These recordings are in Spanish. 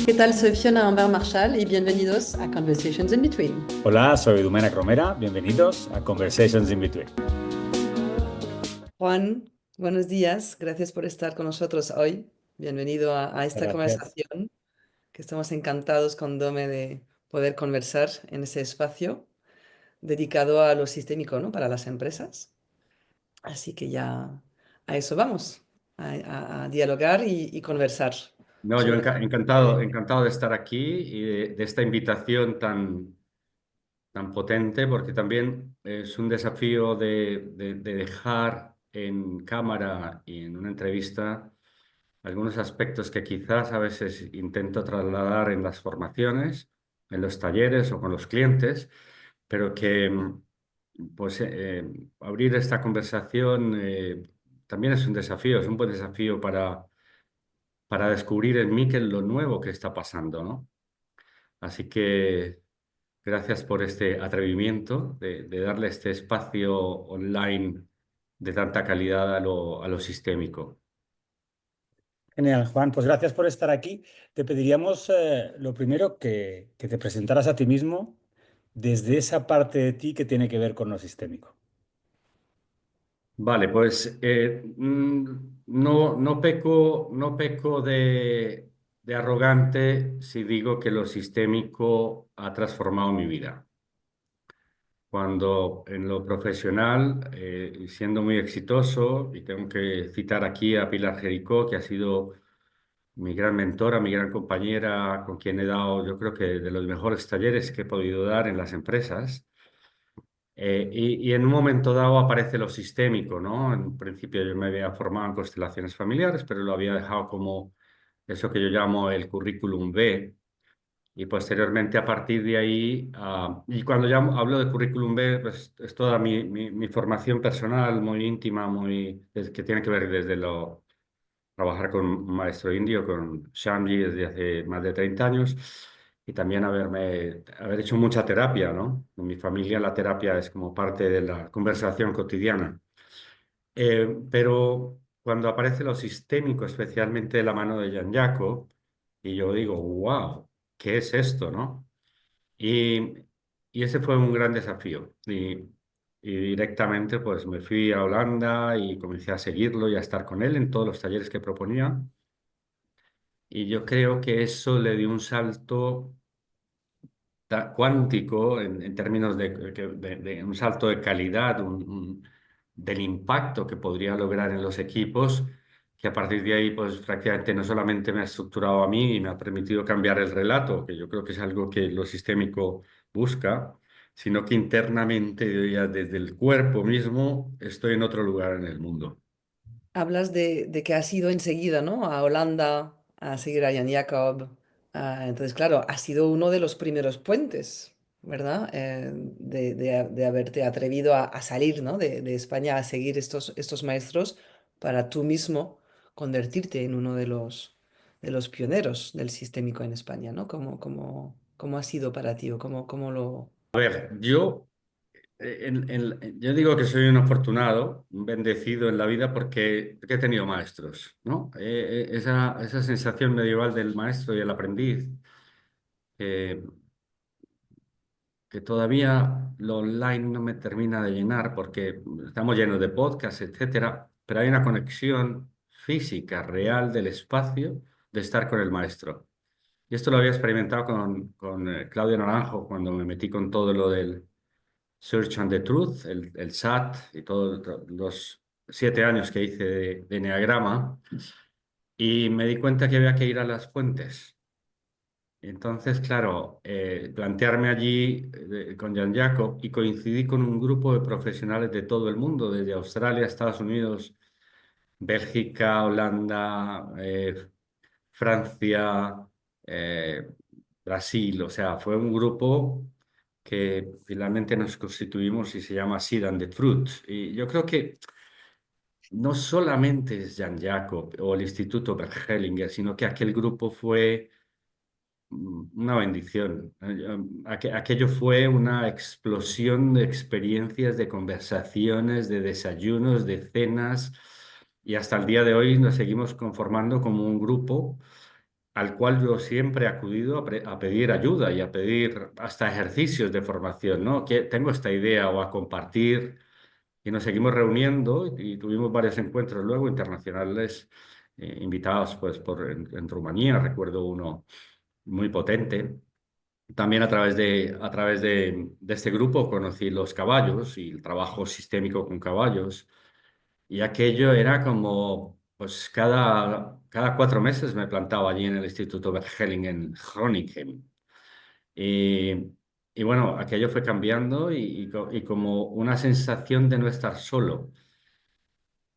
¿Qué tal? Soy Fiona Humbert Marshall y bienvenidos a Conversations in Between. Hola, soy Domènec Romera. Bienvenidos a Conversations in Between. Juan, buenos días. Gracias por estar con nosotros hoy. Bienvenido a esta Gracias. conversación, que estamos encantados con Dome de poder conversar en ese espacio dedicado a lo sistémico, ¿no? Para las empresas. Así que ya a eso vamos, a dialogar y conversar No, yo sobre todo. encantado de estar aquí y de esta invitación tan potente, porque también es un desafío de dejar en cámara y en una entrevista algunos aspectos que quizás a veces intento trasladar en las formaciones, en los talleres o con los clientes, pero que pues abrir esta conversación también es un desafío, es un buen desafío para descubrir en mí qué es lo nuevo que está pasando, ¿no? Así que gracias por este atrevimiento de darle este espacio online de tanta calidad a lo sistémico. Genial, Juan, pues gracias por estar aquí. Te pediríamos lo primero que te presentaras a ti mismo desde esa parte de ti que tiene que ver con lo sistémico. Vale, pues no peco de arrogante si digo que lo sistémico ha transformado mi vida. Cuando en lo profesional, siendo muy exitoso, y tengo que citar aquí a Pilar Jericó, que ha sido mi gran mentora, mi gran compañera, con quien he dado, yo creo que de los mejores talleres que he podido dar en las empresas. Y en un momento dado aparece lo sistémico, ¿no? En principio yo me había formado en constelaciones familiares, pero lo había dejado como eso que yo llamo el currículum B. Y posteriormente a partir de ahí, y cuando ya hablo de currículum B, pues es toda mi formación personal, muy íntima, que tiene que ver desde trabajar con un maestro indio, con Shamji desde hace más de 30 años y también haber hecho mucha terapia, ¿no? En mi familia la terapia es como parte de la conversación cotidiana. Pero cuando aparece lo sistémico, especialmente de la mano de Jean Jacob, y yo digo, wow, ¿qué es esto, no? Y, y ese fue un gran desafío. Y directamente pues me fui a Holanda y comencé a seguirlo y a estar con él en todos los talleres que proponía. Y yo creo que eso le dio un salto cuántico en términos de un salto de calidad, del impacto que podría lograr en los equipos, que a partir de ahí, pues prácticamente no solamente me ha estructurado a mí y me ha permitido cambiar el relato, que yo creo que es algo que lo sistémico busca, sino que internamente, yo ya desde el cuerpo mismo, estoy en otro lugar en el mundo. Hablas de que has ido enseguida, ¿no? A Holanda a seguir a Jan Jacob. Entonces, claro, ha sido uno de los primeros puentes, ¿verdad? De haberte atrevido a salir, ¿no? De España a seguir estos maestros para tú mismo convertirte en uno de los pioneros del sistémico en España, ¿no? ¿Cómo ha sido para ti o cómo lo... A ver, yo digo que soy un afortunado, un bendecido en la vida porque he tenido maestros, ¿no? Esa sensación medieval del maestro y el aprendiz, que, que todavía lo online no me termina de llenar porque estamos llenos de podcasts, etcétera, pero hay una conexión física, real del espacio de estar con el maestro. Y esto lo había experimentado con Claudio Naranjo cuando me metí con todo lo del Search and the Truth, el SAT y todos los 7 años que hice de Enneagrama, y me di cuenta que había que ir a las fuentes. Entonces, claro, plantearme allí con Jan Jacob y coincidí con un grupo de profesionales de todo el mundo, desde Australia, Estados Unidos, Bélgica, Holanda, Francia, eh, Brasil, o sea, fue un grupo que finalmente nos constituimos y se llama Seed and the Fruit. Y yo creo que no solamente es Jan Jacob o el Instituto Bergelinger, sino que aquel grupo fue una bendición. Aquello fue una explosión de experiencias, de conversaciones, de desayunos, de cenas, y hasta el día de hoy nos seguimos conformando como un grupo al cual yo siempre he acudido a pedir ayuda y a pedir hasta ejercicios de formación, ¿no? Que tengo esta idea o a compartir, y nos seguimos reuniendo y tuvimos varios encuentros luego internacionales, invitados pues en Rumanía, recuerdo uno muy potente. También a través de este grupo conocí los caballos y el trabajo sistémico con caballos. Y aquello era como, pues cada 4 meses me plantaba allí en el Instituto Berghelling en Groningen. Y, y bueno, aquello fue cambiando y como una sensación de no estar solo,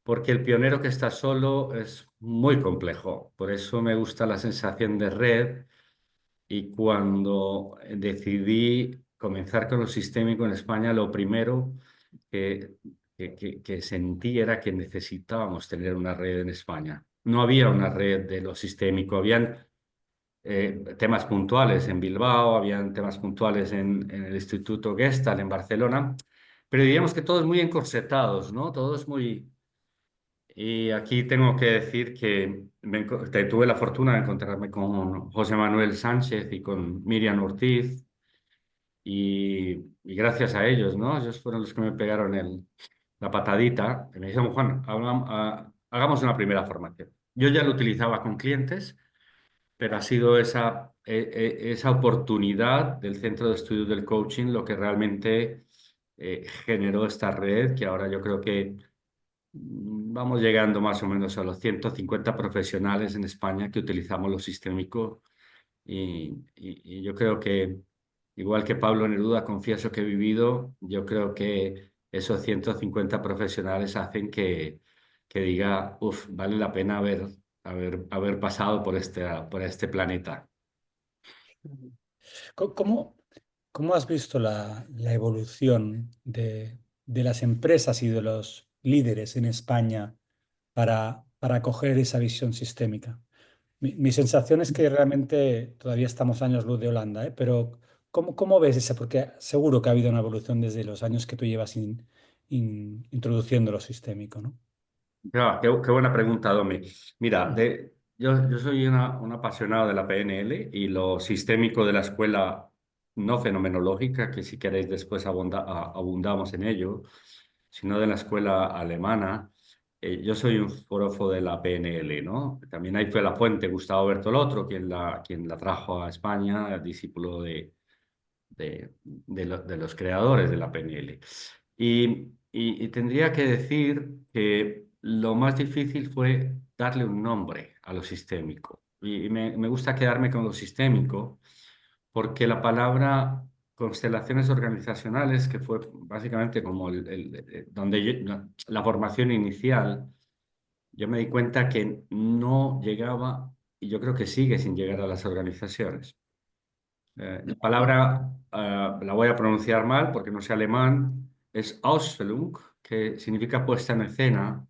porque el pionero que está solo es muy complejo. Por eso me gusta la sensación de red. Y cuando decidí comenzar con lo sistémico en España, lo primero que, que sentí era que necesitábamos tener una red en España. No había una red de lo sistémico, habían temas puntuales en Bilbao, habían temas puntuales en el Instituto Gestalt en Barcelona, pero diríamos que todos muy encorsetados, ¿no? Todos muy... Y aquí tengo que decir que tuve la fortuna de encontrarme con José Manuel Sánchez y con Miriam Ortiz, y gracias a ellos, ¿no? Ellos fueron los que me pegaron la patadita y me dijeron, Juan, hagamos una primera formación. Yo ya lo utilizaba con clientes, pero ha sido esa oportunidad del Centro de Estudios del Coaching lo que realmente generó esta red, que ahora yo creo que vamos llegando más o menos a los 150 profesionales en España que utilizamos lo sistémico, y yo creo que, igual que Pablo Neruda, confieso que he vivido, yo creo que esos 150 profesionales hacen que diga, uff, vale la pena haber pasado por este planeta. ¿Cómo, cómo has visto la evolución de las empresas y de los líderes en España para acoger esa visión sistémica? Mi sensación es que realmente todavía estamos años luz de Holanda, ¿eh? Pero ¿cómo ves esa? Porque seguro que ha habido una evolución desde los años que tú llevas introduciendo lo sistémico, ¿no? Qué buena pregunta, Domi. Mira, yo soy un apasionado de la PNL y lo sistémico de la escuela no fenomenológica, que si queréis después abundamos en ello, sino de la escuela alemana. Yo soy un forofo de la PNL, ¿no? También ahí fue la fuente Gustavo Bertolotto, quien la trajo a España, discípulo de los creadores de la PNL. Y tendría que decir que lo más difícil fue darle un nombre a lo sistémico. Y me gusta quedarme con lo sistémico porque la palabra constelaciones organizacionales, que fue básicamente como la formación inicial, yo me di cuenta que no llegaba, y yo creo que sigue sin llegar a las organizaciones. La palabra, la voy a pronunciar mal porque no sé alemán, es Ausstellung, que significa puesta en escena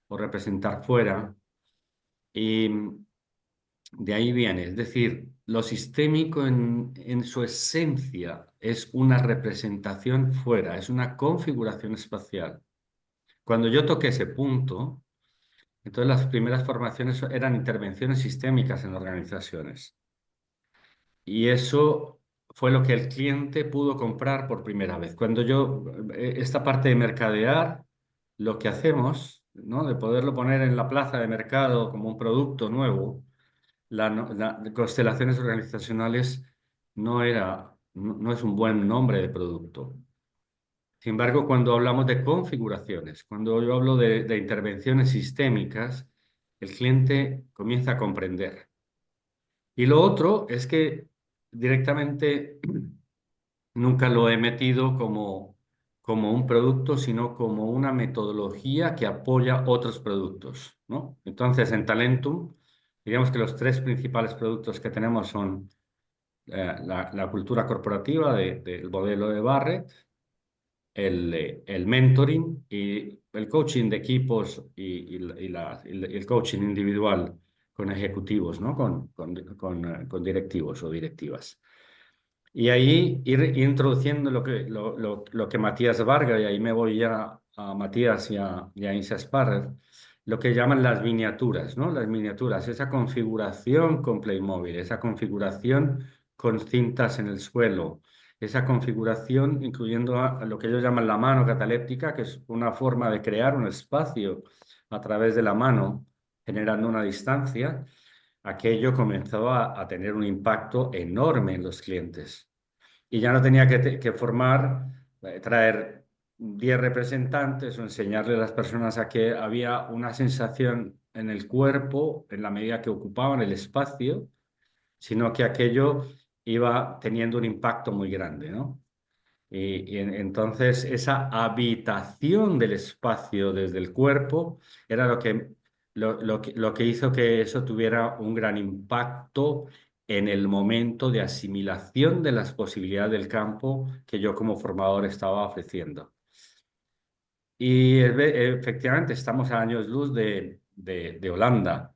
o representar fuera. Y de ahí viene, es decir, lo sistémico en su esencia es una representación fuera, es una configuración espacial. Cuando yo toqué ese punto, entonces las primeras formaciones eran intervenciones sistémicas en organizaciones. Y eso fue lo que el cliente pudo comprar por primera vez. Esta parte de mercadear, lo que hacemos, ¿no? De poderlo poner en la plaza de mercado como un producto nuevo, constelaciones organizacionales no es un buen nombre de producto. Sin embargo, cuando hablamos de configuraciones, cuando yo hablo de intervenciones sistémicas, el cliente comienza a comprender. Y lo otro es que directamente nunca lo he metido como un producto, sino como una metodología que apoya otros productos, ¿no? Entonces, en Talentum, digamos que los tres principales productos que tenemos son la cultura corporativa del modelo de Barrett, el mentoring y el coaching de equipos y el coaching individual con ejecutivos, ¿no? Con directivos o directivas. Y ahí ir introduciendo lo que Matías Varga, y ahí me voy ya a Matías y a Insa Sparrer, lo que llaman las miniaturas, ¿no? Las miniaturas, esa configuración con Playmobil, esa configuración con cintas en el suelo, esa configuración incluyendo a lo que ellos llaman la mano cataléptica, que es una forma de crear un espacio a través de la mano, generando una distancia. Aquello comenzó a tener un impacto enorme en los clientes. Y ya no tenía que formar, traer 10 representantes o enseñarle a las personas a que había una sensación en el cuerpo en la medida que ocupaban el espacio, sino que aquello iba teniendo un impacto muy grande, ¿no? Entonces esa habitación del espacio desde el cuerpo era lo que hizo que eso tuviera un gran impacto en el momento de asimilación de las posibilidades del campo que yo como formador estaba ofreciendo. Y efectivamente estamos a años luz de Holanda.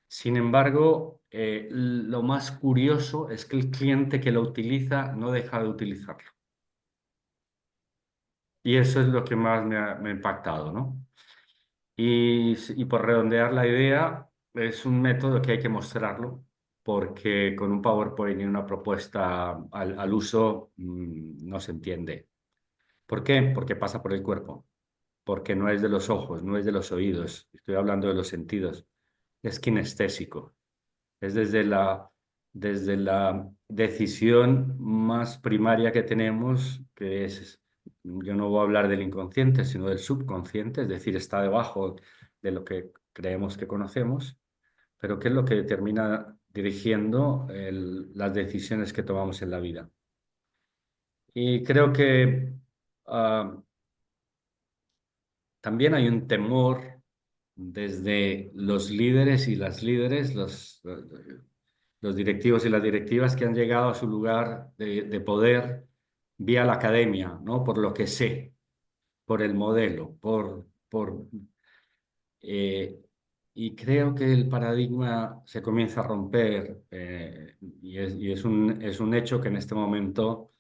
Sin embargo, lo más curioso es que el cliente que lo utiliza no deja de utilizarlo. Y eso es lo que más me ha impactado, ¿no? Y por redondear la idea, es un método que hay que mostrarlo, porque con un PowerPoint y una propuesta al uso no se entiende. ¿Por qué? Porque pasa por el cuerpo, porque no es de los ojos, no es de los oídos, estoy hablando de los sentidos, es kinestésico. Es desde la decisión más primaria que tenemos, que es, yo no voy a hablar del inconsciente, sino del subconsciente, es decir, está debajo de lo que creemos que conocemos, pero que es lo que termina dirigiendo las decisiones que tomamos en la vida. Y creo que ah, también hay un temor desde los líderes y las líderes, los directivos y las directivas que han llegado a su lugar de poder vía la academia, ¿no? Por lo que sé, por el modelo, eh, y creo que el paradigma se comienza a romper y es un hecho que en este momento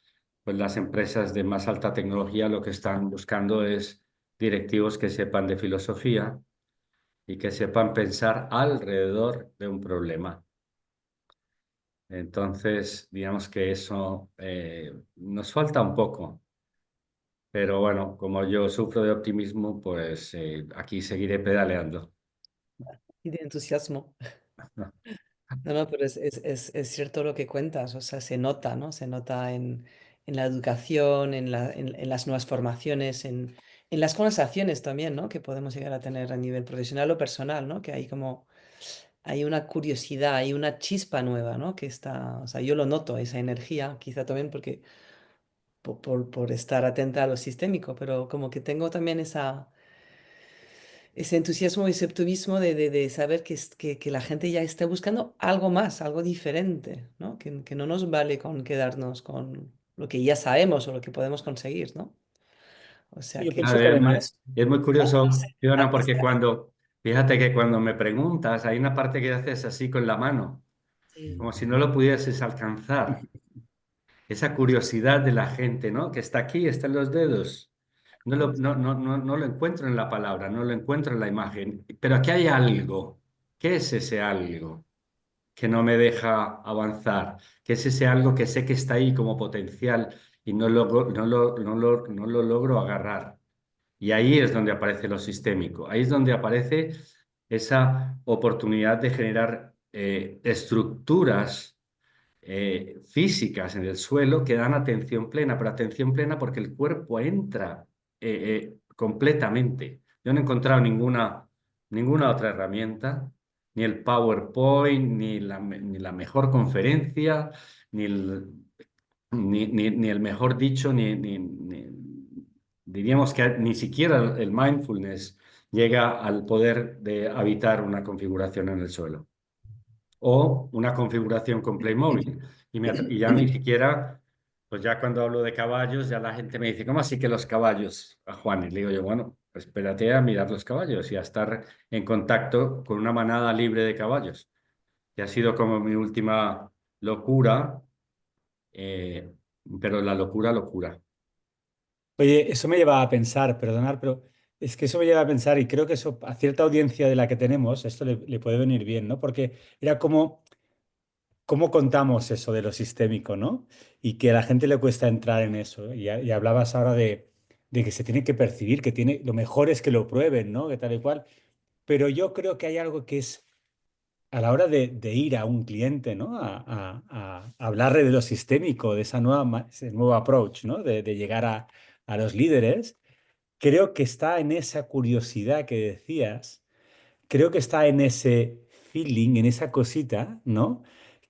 pues las empresas de más alta tecnología lo que están buscando es directivos que sepan de filosofía y que sepan pensar alrededor de un problema. Entonces, digamos que eso nos falta un poco, pero bueno, como yo sufro de optimismo, pues aquí seguiré pedaleando. Y de entusiasmo. No, no, pero es cierto lo que cuentas, o sea, se nota, ¿no? Se nota en la educación, en las nuevas formaciones, en las conversaciones también, ¿no? Que podemos llegar a tener a nivel profesional o personal, ¿no? Que hay como, hay una curiosidad, hay una chispa nueva, ¿no? Que está, o sea, yo lo noto, esa energía, quizá también porque por estar atenta a lo sistémico, pero como que tengo también ese entusiasmo y ese optimismo de saber que la gente ya está buscando algo más, algo diferente, ¿no? Que no nos vale con quedarnos con lo que ya sabemos o lo que podemos conseguir, ¿no? O Sí, sea, yo que pienso que además, Es muy curioso, Fiona, porque arriesgar. fíjate que cuando me preguntas, hay una parte que haces así con la mano, Sí, como si no lo pudieses alcanzar. Esa curiosidad de la gente, ¿no? Que está aquí, está en los dedos. No lo encuentro en la palabra, no lo encuentro en la imagen, pero aquí hay algo. ¿Qué es ese algo que no me deja avanzar? ¿Qué es ese algo que sé que está ahí como potencial y no lo logro agarrar? Y ahí es donde aparece lo sistémico, ahí es donde aparece esa oportunidad de generar estructuras físicas en el suelo que dan atención plena, pero atención plena porque el cuerpo entra completamente. Yo no he encontrado ninguna otra herramienta, ni el PowerPoint, ni la mejor conferencia, ni el mejor dicho, diríamos que ni siquiera el mindfulness llega al poder de habitar una configuración en el suelo o una configuración con Playmobil. Y ya ni siquiera, pues ya cuando hablo de caballos, ya la gente me dice, ¿cómo así que los caballos, a Juan? Y le digo yo, bueno, espérate a mirar los caballos y a estar en contacto con una manada libre de caballos, que ha sido como mi última locura, eh, pero la locura, locura. Oye, eso me lleva a pensar, perdonar, pero es que eso me lleva a pensar y creo que eso a cierta audiencia de la que tenemos, esto le puede venir bien, ¿no? Porque era como, ¿cómo contamos eso de lo sistémico, ¿no? Y que a la gente le cuesta entrar en eso. Y hablabas ahora de que se tiene que percibir, que tiene, lo mejor es que lo prueben, ¿no? Que tal y cual. Pero yo creo que hay algo que es a la hora de ir a un cliente, ¿no? A hablarle de lo sistémico, de esa nueva, ese nuevo approach, ¿no? De llegar a los líderes, creo que está en esa curiosidad que decías, creo que está en ese feeling, en esa cosita, ¿no?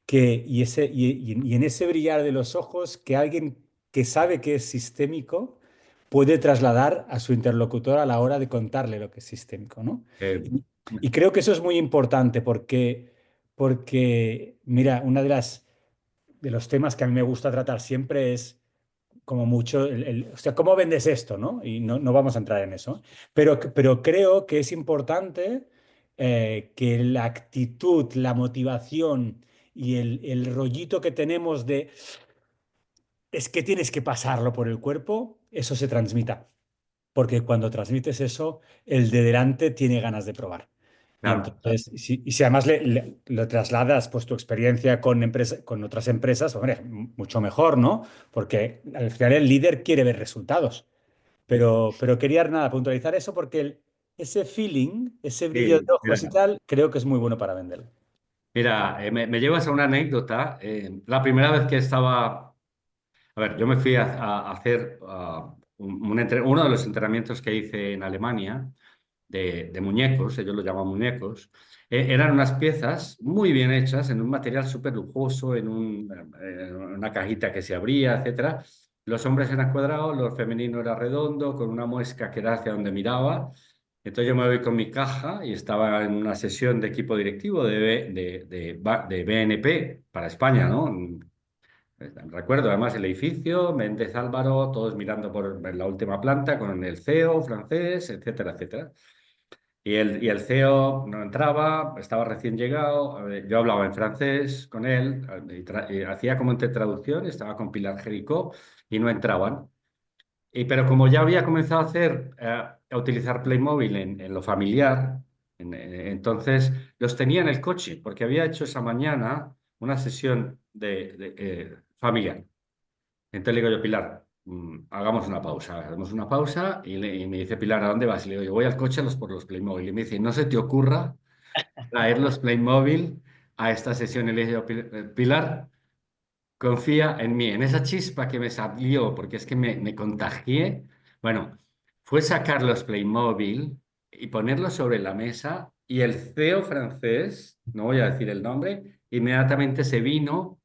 Y en ese brillar de los ojos que alguien que sabe que es sistémico puede trasladar a su interlocutor a la hora de contarle lo que es sistémico, ¿no? Eh, Y creo que eso es muy importante porque mira, de los temas que a mí me gusta tratar siempre es como mucho, o sea, ¿cómo vendes esto, no? Y no vamos a entrar en eso. Pero creo que es importante que la actitud, la motivación y el rollito que tenemos de es que tienes que pasarlo por el cuerpo, eso se transmita. Porque cuando transmites eso, el de delante tiene ganas de probar. Y claro. entonces, y si además lo trasladas, pues tu experiencia con otras empresas, hombre, mucho mejor, ¿no? Porque al final el líder quiere ver resultados. Pero quería nada, puntualizar eso porque ese feeling, ese brillo de Sí, ojos y tal, creo que es muy bueno para venderlo. mira, me llevas a una anécdota. La primera vez que estaba, a ver, yo me fui a hacer uno de los entrenamientos que hice en Alemania de muñecos, ellos lo llaman muñecos. Eran unas piezas muy bien hechas en un material súper lujoso, en una cajita que se abría, etcétera. Los hombres eran cuadrados, lo femenino era redondo, con una muesca que era hacia donde miraba. Entonces yo me voy con mi caja y estaba en una sesión de equipo directivo de BNP para España, ¿no? Recuerdo además el edificio, Méndez Álvaro, todos mirando por la última planta con el CEO francés, etcétera, etcétera. Y el CEO no entraba, estaba recién llegado, yo hablaba en francés con él, y hacía como entre traducción, estaba con Pilar Jericó y no entraban. Pero como ya había comenzado a utilizar Playmobil en lo familiar, entonces los tenía en el coche, porque había hecho esa mañana una sesión familiar. Entonces le digo yo, Pilar, hagamos una pausa y me dice, Pilar, ¿a dónde vas? Y le digo, yo voy al coche por los Playmobil. Y me dice, no se te ocurra traer los Playmobil a esta sesión. Y le digo, Pilar, confía en mí, en esa chispa que me salió, porque es que me contagié. Bueno, fue sacar los Playmobil y ponerlos sobre la mesa y el CEO francés, no voy a decir el nombre, inmediatamente se vino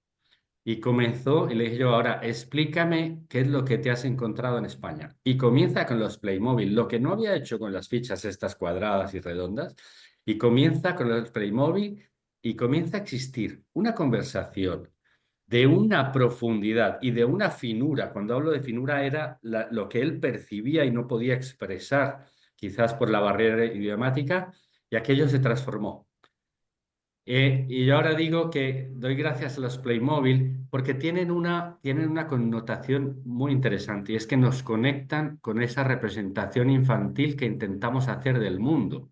y comenzó y le dije yo, ahora explícame qué es lo que te has encontrado en España. Y comienza con los Playmobil, lo que no había hecho con las fichas estas cuadradas y redondas, y comienza con los Playmobil y comienza a existir una conversación de una profundidad y de una finura. Cuando hablo de finura era lo que él percibía y no podía expresar, quizás por la barrera idiomática, y aquello se transformó. Y yo ahora digo que doy gracias a los Playmobil porque tienen una connotación muy interesante y es que nos conectan con esa representación infantil que intentamos hacer del mundo.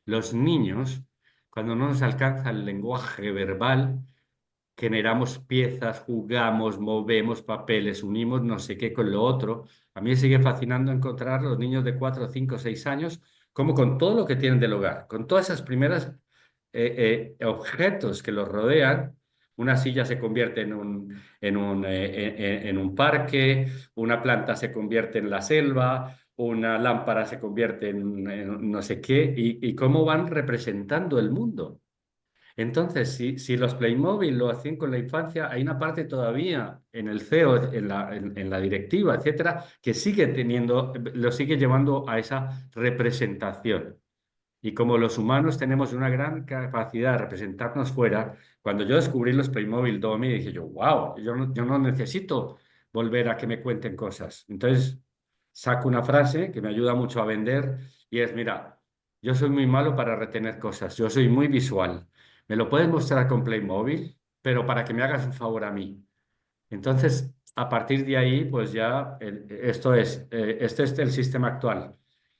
Los niños, cuando no nos alcanza el lenguaje verbal, generamos piezas, jugamos, movemos papeles, unimos no sé qué con lo otro. A mí me sigue fascinando encontrar los niños de 4, 5, 6 años, como con todo lo que tienen del hogar, con todas esas primeras objetos que los rodean. Una silla se convierte en un parque, una planta se convierte en la selva, una lámpara se convierte en no sé qué, y cómo van representando el mundo. Entonces, si los Playmobil lo hacen con la infancia, hay una parte todavía en el CEO, en la directiva, etcétera, que sigue teniendo, lo sigue llevando a esa representación. Y como los humanos tenemos una gran capacidad de representarnos fuera, cuando yo descubrí los Playmobil Domi, dije yo, wow, yo no necesito volver a que me cuenten cosas. Entonces, saco una frase que me ayuda mucho a vender y es, mira, yo soy muy malo para retener cosas, yo soy muy visual. Me lo puedes mostrar con Playmobil, pero para que me hagas un favor a mí. Entonces, a partir de ahí, pues ya este es el sistema actual.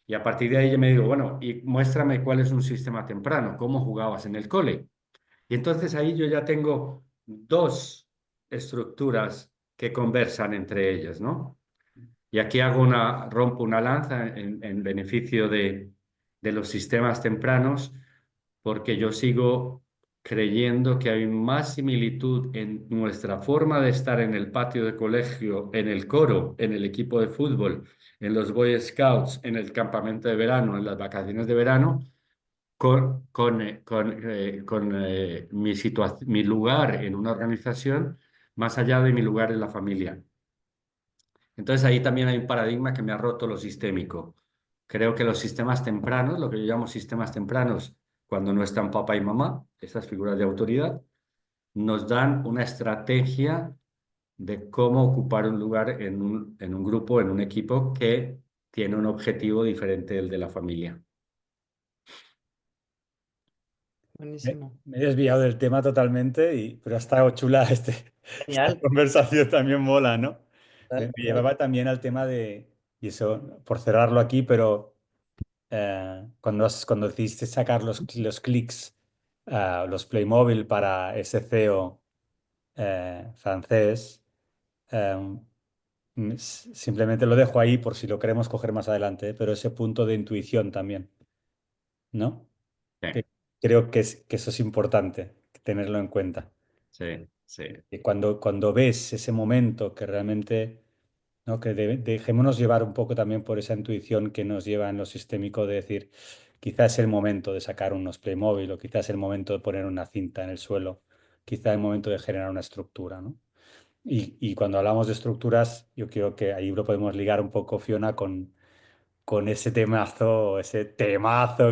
Y a partir de ahí yo me digo, bueno, y muéstrame cuál es un sistema temprano, cómo jugabas en el cole. Y entonces ahí yo ya tengo dos estructuras que conversan entre ellas, ¿no? Y aquí rompo una lanza en beneficio de los sistemas tempranos, porque yo sigo creyendo que hay más similitud en nuestra forma de estar en el patio de colegio, en el coro, en el equipo de fútbol, en los Boy Scouts, en el campamento de verano, en las vacaciones de verano, con mi lugar en una organización, más allá de mi lugar en la familia. Entonces ahí también hay un paradigma que me ha roto lo sistémico. Creo que los sistemas tempranos, lo que yo llamo sistemas tempranos, cuando no están papá y mamá, esas figuras de autoridad, nos dan una estrategia de cómo ocupar un lugar en un grupo, en un equipo que tiene un objetivo diferente del de la familia. Buenísimo. Me he desviado del tema totalmente, pero ha estado chula esta Genial. conversación, también mola, ¿no? Me Total. llevaba también al tema y eso, por cerrarlo aquí, pero cuando decidiste sacar los clics, los Playmobil para ese CEO francés, eh, simplemente lo dejo ahí por si lo queremos coger más adelante, pero ese punto de intuición también, ¿no? Sí, Que creo que eso es importante, tenerlo en cuenta. sí, sí. Que cuando ves ese momento que realmente, ¿no? Que dejémonos llevar un poco también por esa intuición que nos lleva en lo sistémico de decir, quizás es el momento de sacar unos Playmobil o quizás es el momento de poner una cinta en el suelo, quizás es el momento de generar una estructura, ¿no? Y cuando hablamos de estructuras, yo creo que ahí lo podemos ligar un poco, Fiona, con ese temazo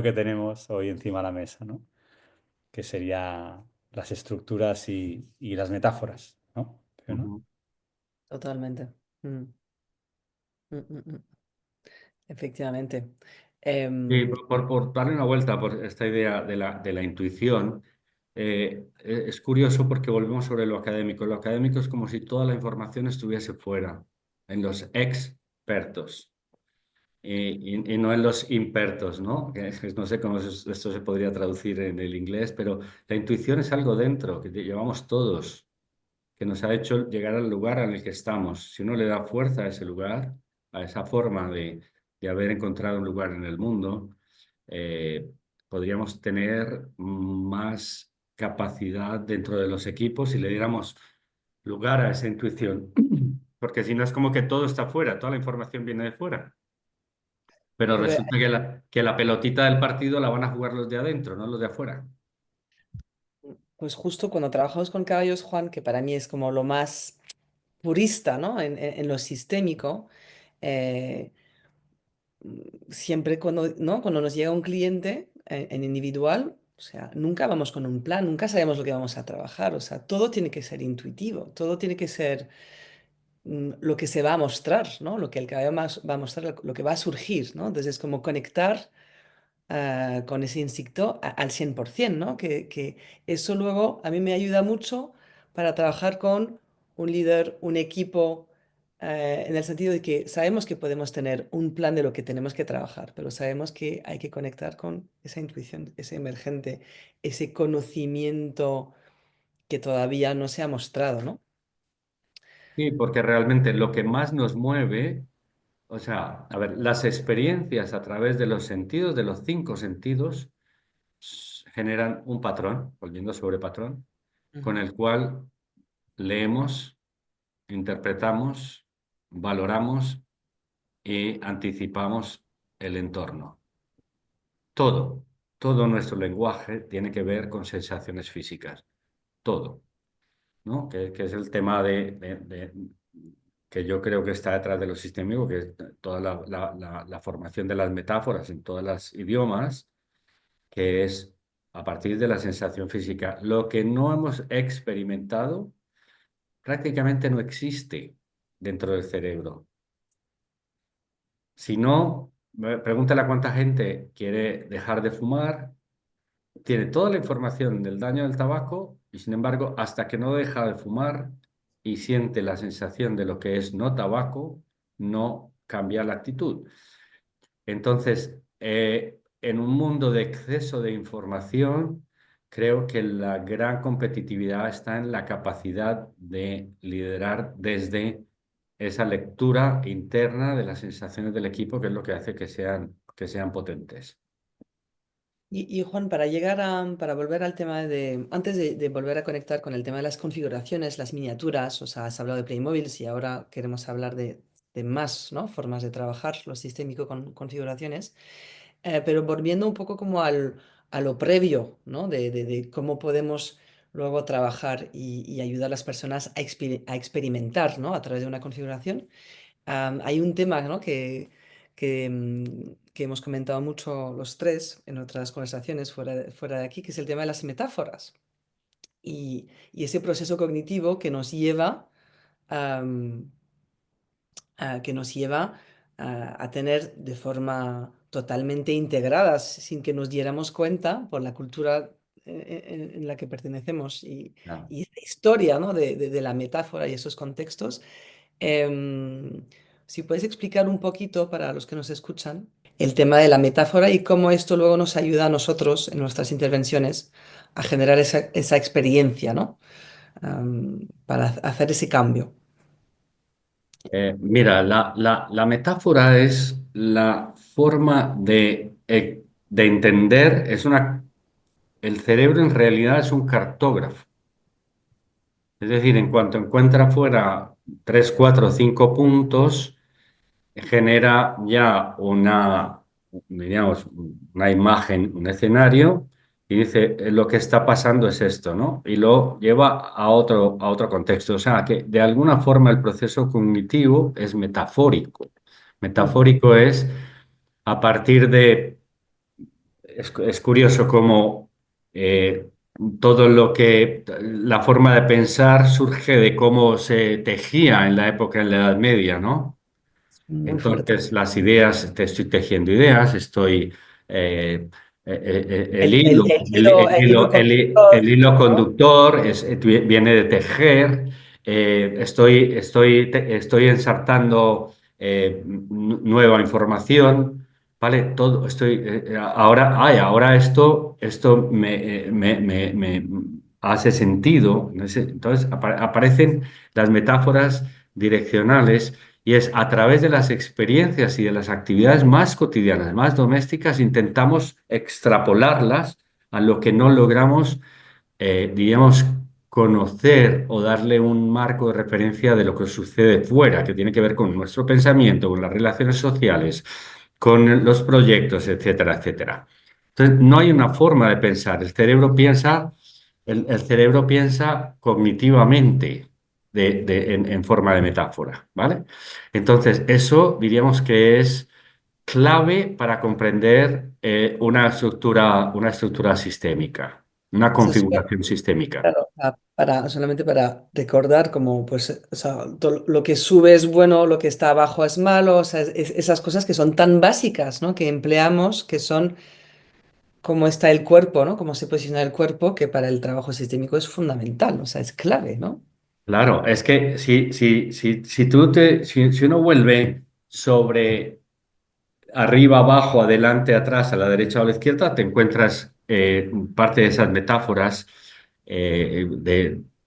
que tenemos hoy encima de la mesa, ¿no? Que sería las estructuras y las metáforas, ¿no? Fiona. Ujú. Totalmente. Mm, mm. Efectivamente. Sí, Em, por darle una vuelta por esta idea de la intuición, es curioso porque volvemos sobre lo académico. Lo académico es como si toda la información estuviese fuera, en los expertos, y no en los impertos, ¿no? No sé cómo esto se podría traducir en el inglés, pero la intuición es algo dentro, que llevamos todos, que nos ha hecho llegar al lugar en el que estamos. Si uno le da fuerza a ese lugar, a esa forma de haber encontrado un lugar en el mundo, eh, podríamos tener más capacidad dentro de los equipos y le diéramos lugar a esa intuición. Porque si no es como que todo está fuera, toda la información viene de fuera. Pero pero resulta que la pelotita del partido la van a jugar los de adentro, no los de afuera. pues justo cuando trabajamos con caballos, Juan, que para mí es como lo más purista, ¿no? En lo sistémico, eh, siempre cuando, ¿no? Cuando nos llega un cliente en individual, o sea, nunca vamos con un plan, nunca sabemos lo que vamos a trabajar, o sea, todo tiene que ser intuitivo, todo tiene que ser lo que se va a mostrar, ¿no? Lo que el caballo va a mostrar, lo que va a surgir, ¿no? Entonces es como conectar con ese instinto al 100%, ¿no? Que eso luego a mí me ayuda mucho para trabajar con un líder, un equipo, en el sentido de que sabemos que podemos tener un plan de lo que tenemos que trabajar, pero sabemos que hay que conectar con esa intuición, ese emergente, ese conocimiento que todavía no se ha mostrado, ¿no? Sí, porque realmente lo que más nos mueve, o sea, a ver, las experiencias a través de los sentidos, de los cinco sentidos, generan un patrón, volviendo sobre patrón, con Ujú. el cual leemos, interpretamos, valoramos y anticipamos el entorno. Todo, todo nuestro lenguaje tiene que ver con sensaciones físicas, todo, ¿no? Que es el tema que yo creo que está detrás de lo sistémico, que es toda la formación de las metáforas en todos los idiomas, que es a partir de la sensación física. Lo que no hemos experimentado prácticamente no existe dentro del cerebro. Si no, pregúntale a cuánta gente quiere dejar de fumar, tiene toda la información del daño del tabaco y sin embargo, hasta que no deja de fumar y siente la sensación de lo que es no tabaco, no cambia la actitud. Entonces, en un mundo de exceso de información, creo que la gran competitividad está en la capacidad de liderar desde esa lectura interna de las sensaciones del equipo, que es lo que hace que sean potentes. Y, Juan, para volver al tema antes de volver a conectar con el tema de las configuraciones, las miniaturas, o sea, has hablado de Playmobil y ahora queremos hablar de más, ¿no? Formas de trabajar lo sistémico con configuraciones, pero volviendo un poco como a lo previo, ¿no? De cómo podemos luego trabajar y ayudar a las personas a experimentar, ¿no? A través de una configuración. Hay un tema, ¿no? Que hemos comentado mucho los tres en otras conversaciones fuera de aquí, que es el tema de las metáforas y ese proceso cognitivo que nos lleva, am, que nos lleva a tener de forma totalmente integradas, sin que nos diéramos cuenta por la cultura en la que pertenecemos Claro. y esta historia, ¿no? de la metáfora y esos contextos. Em, si puedes explicar un poquito para los que nos escuchan el tema de la metáfora y cómo esto luego nos ayuda a nosotros en nuestras intervenciones a generar esa experiencia, ¿no? Para hacer ese cambio. Mira, la metáfora es la forma de entender, el cerebro en realidad es un cartógrafo. Es decir, en cuanto encuentra fuera tres, cuatro, cinco puntos, genera ya diríamos, una imagen, un escenario, y dice, lo que está pasando es esto, ¿no? Y lo lleva a otro contexto. O sea, que de alguna forma el proceso cognitivo es metafórico. Ujú. Metafórico es a partir de es curioso cómo eh, todo lo que, la forma de pensar surge de cómo se tejía en la época, en la Edad Media, ¿no? Muy fuerte. Entonces, las ideas, te estoy tejiendo ideas, eh, El, el- el hilo, el hilo conductor, el hilo ¿no? conductor viene de tejer, estoy ensartando nueva información, ¿vale? Todo, ahora esto me hace sentido. ¿No? Entonces, aparecen las metáforas direccionales y es a través de las experiencias y de las actividades más cotidianas, más domésticas, intentamos extrapolarlas a lo que no logramos, diríamos, conocer o darle un marco de referencia de lo que sucede fuera, que tiene que ver con nuestro pensamiento, con las relaciones sociales, con los proyectos, etcétera, etcétera. Entonces, no hay una forma de pensar. El cerebro piensa cognitivamente en forma de metáfora, ¿vale? Entonces, eso diríamos que es clave para comprender una estructura sistémica, una Eso es configuración sistémica. claro, solamente para recordar como, pues, o sea, lo que sube es bueno, lo que está abajo es malo, o sea, esas cosas que son tan básicas, ¿no? Que empleamos, que son cómo está el cuerpo, ¿no? Cómo se posiciona el cuerpo, que para el trabajo sistémico es fundamental, o sea, es clave, ¿no? Claro, es que si uno vuelve sobre arriba, abajo, adelante, atrás, a la derecha o a la izquierda, te encuentras parte de esas metáforas.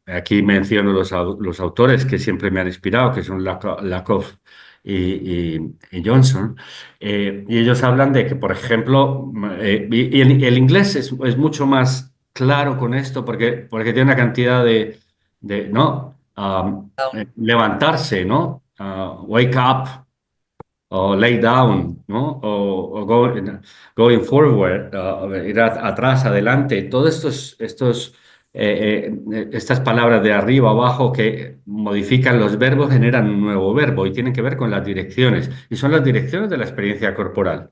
Aquí menciono los autores que siempre me han inspirado, que son Lakoff y Johnson. Y ellos hablan de que, por ejemplo, y el inglés es mucho más claro con esto porque tiene una cantidad ¿no? Levantarse, ¿no? Wake up o lay down, ¿no? Going forward, ir atrás, adelante. Todos estas palabras de arriba, abajo que modifican los verbos generan un nuevo verbo y tienen que ver con las direcciones. Y son las direcciones de la experiencia corporal.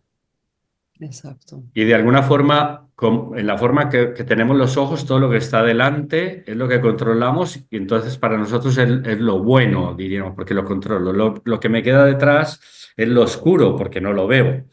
Exacto. Y de alguna forma, en la forma que tenemos los ojos, todo lo que está delante es lo que controlamos y entonces para nosotros es lo bueno, diríamos, porque lo controlo. Lo que me queda detrás es lo oscuro, porque no lo veo.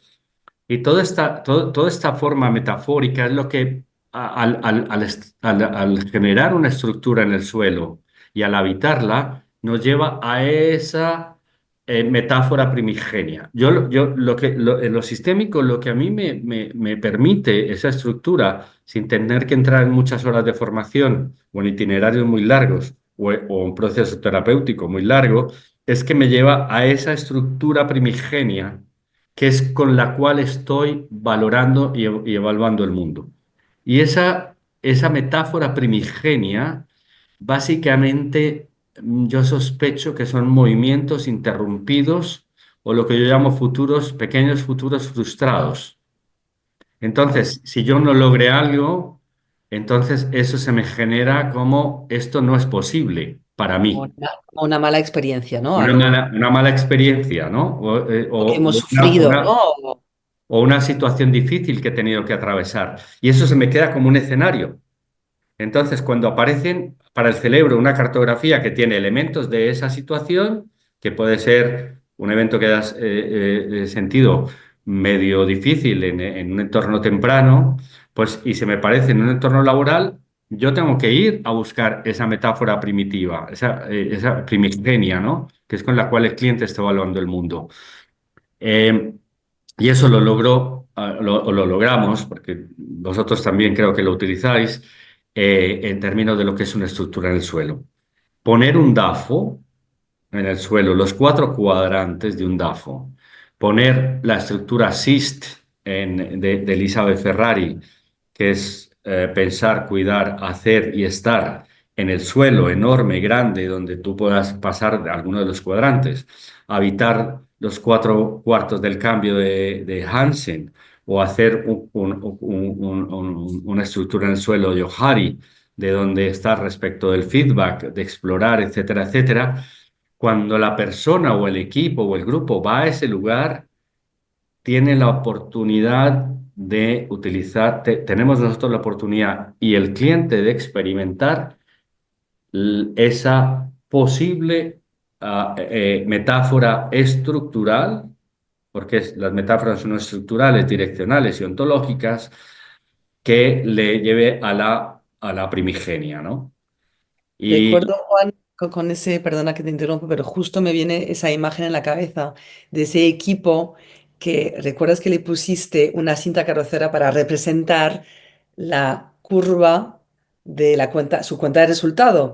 Y toda esta forma metafórica es lo que al generar una estructura en el suelo y al habitarla, nos lleva a esa metáfora primigenia. En lo sistémico, lo que a mí me permite esa estructura, sin tener que entrar en muchas horas de formación o en itinerarios muy largos o un proceso terapéutico muy largo, es que me lleva a esa estructura primigenia que es con la cual estoy valorando y evaluando el mundo. Y esa metáfora primigenia, básicamente, yo sospecho que son movimientos interrumpidos o lo que yo llamo futuros, pequeños futuros frustrados. Vale. Entonces, si yo no logré algo, entonces eso se me genera como esto no es posible para mí. Como una mala experiencia, ¿no? Algo Una mala experiencia, ¿no? lo que O hemos una, sufrido, una- ¿no? o una situación difícil que he tenido que atravesar. Y eso se me queda como un escenario. Entonces, cuando aparecen para el cerebro una cartografía que tiene elementos de esa situación, que puede ser un evento que das sentido medio difícil en un entorno temprano, pues y se me parece en un entorno laboral, yo tengo que ir a buscar esa metáfora primitiva, esa primigenia, ¿no? Que es con la cual el cliente está evaluando el mundo. Eh, y eso lo logró, lo logramos, porque vosotros también creo que lo utilizáis, en términos de lo que es una estructura en el suelo. Poner un DAFO en el suelo, los cuatro cuadrantes de un DAFO. Poner la estructura SIST de Elizabeth Ferrari, que es pensar, cuidar, hacer y estar en el suelo enorme, grande, donde tú puedas pasar de alguno de los cuadrantes, habitar los cuatro cuartos del cambio de Hansen o hacer una estructura en el suelo Johari, de donde está respecto del feedback, de explorar, etcétera, etcétera. Cuando la persona o el equipo o el grupo va a ese lugar, tiene la oportunidad de utilizar, tenemos nosotros la oportunidad y el cliente de experimentar esa posible metáfora estructural, porque las metáforas son estructurales, direccionales y ontológicas, que le lleve a la primigenia, ¿no? Y Recuerdo, Juan, con ese, perdona que te interrumpo, pero justo me viene esa imagen en la cabeza de ese equipo que, ¿recuerdas que le pusiste una cinta carrocera para representar la curva de la cuenta, su cuenta de resultado?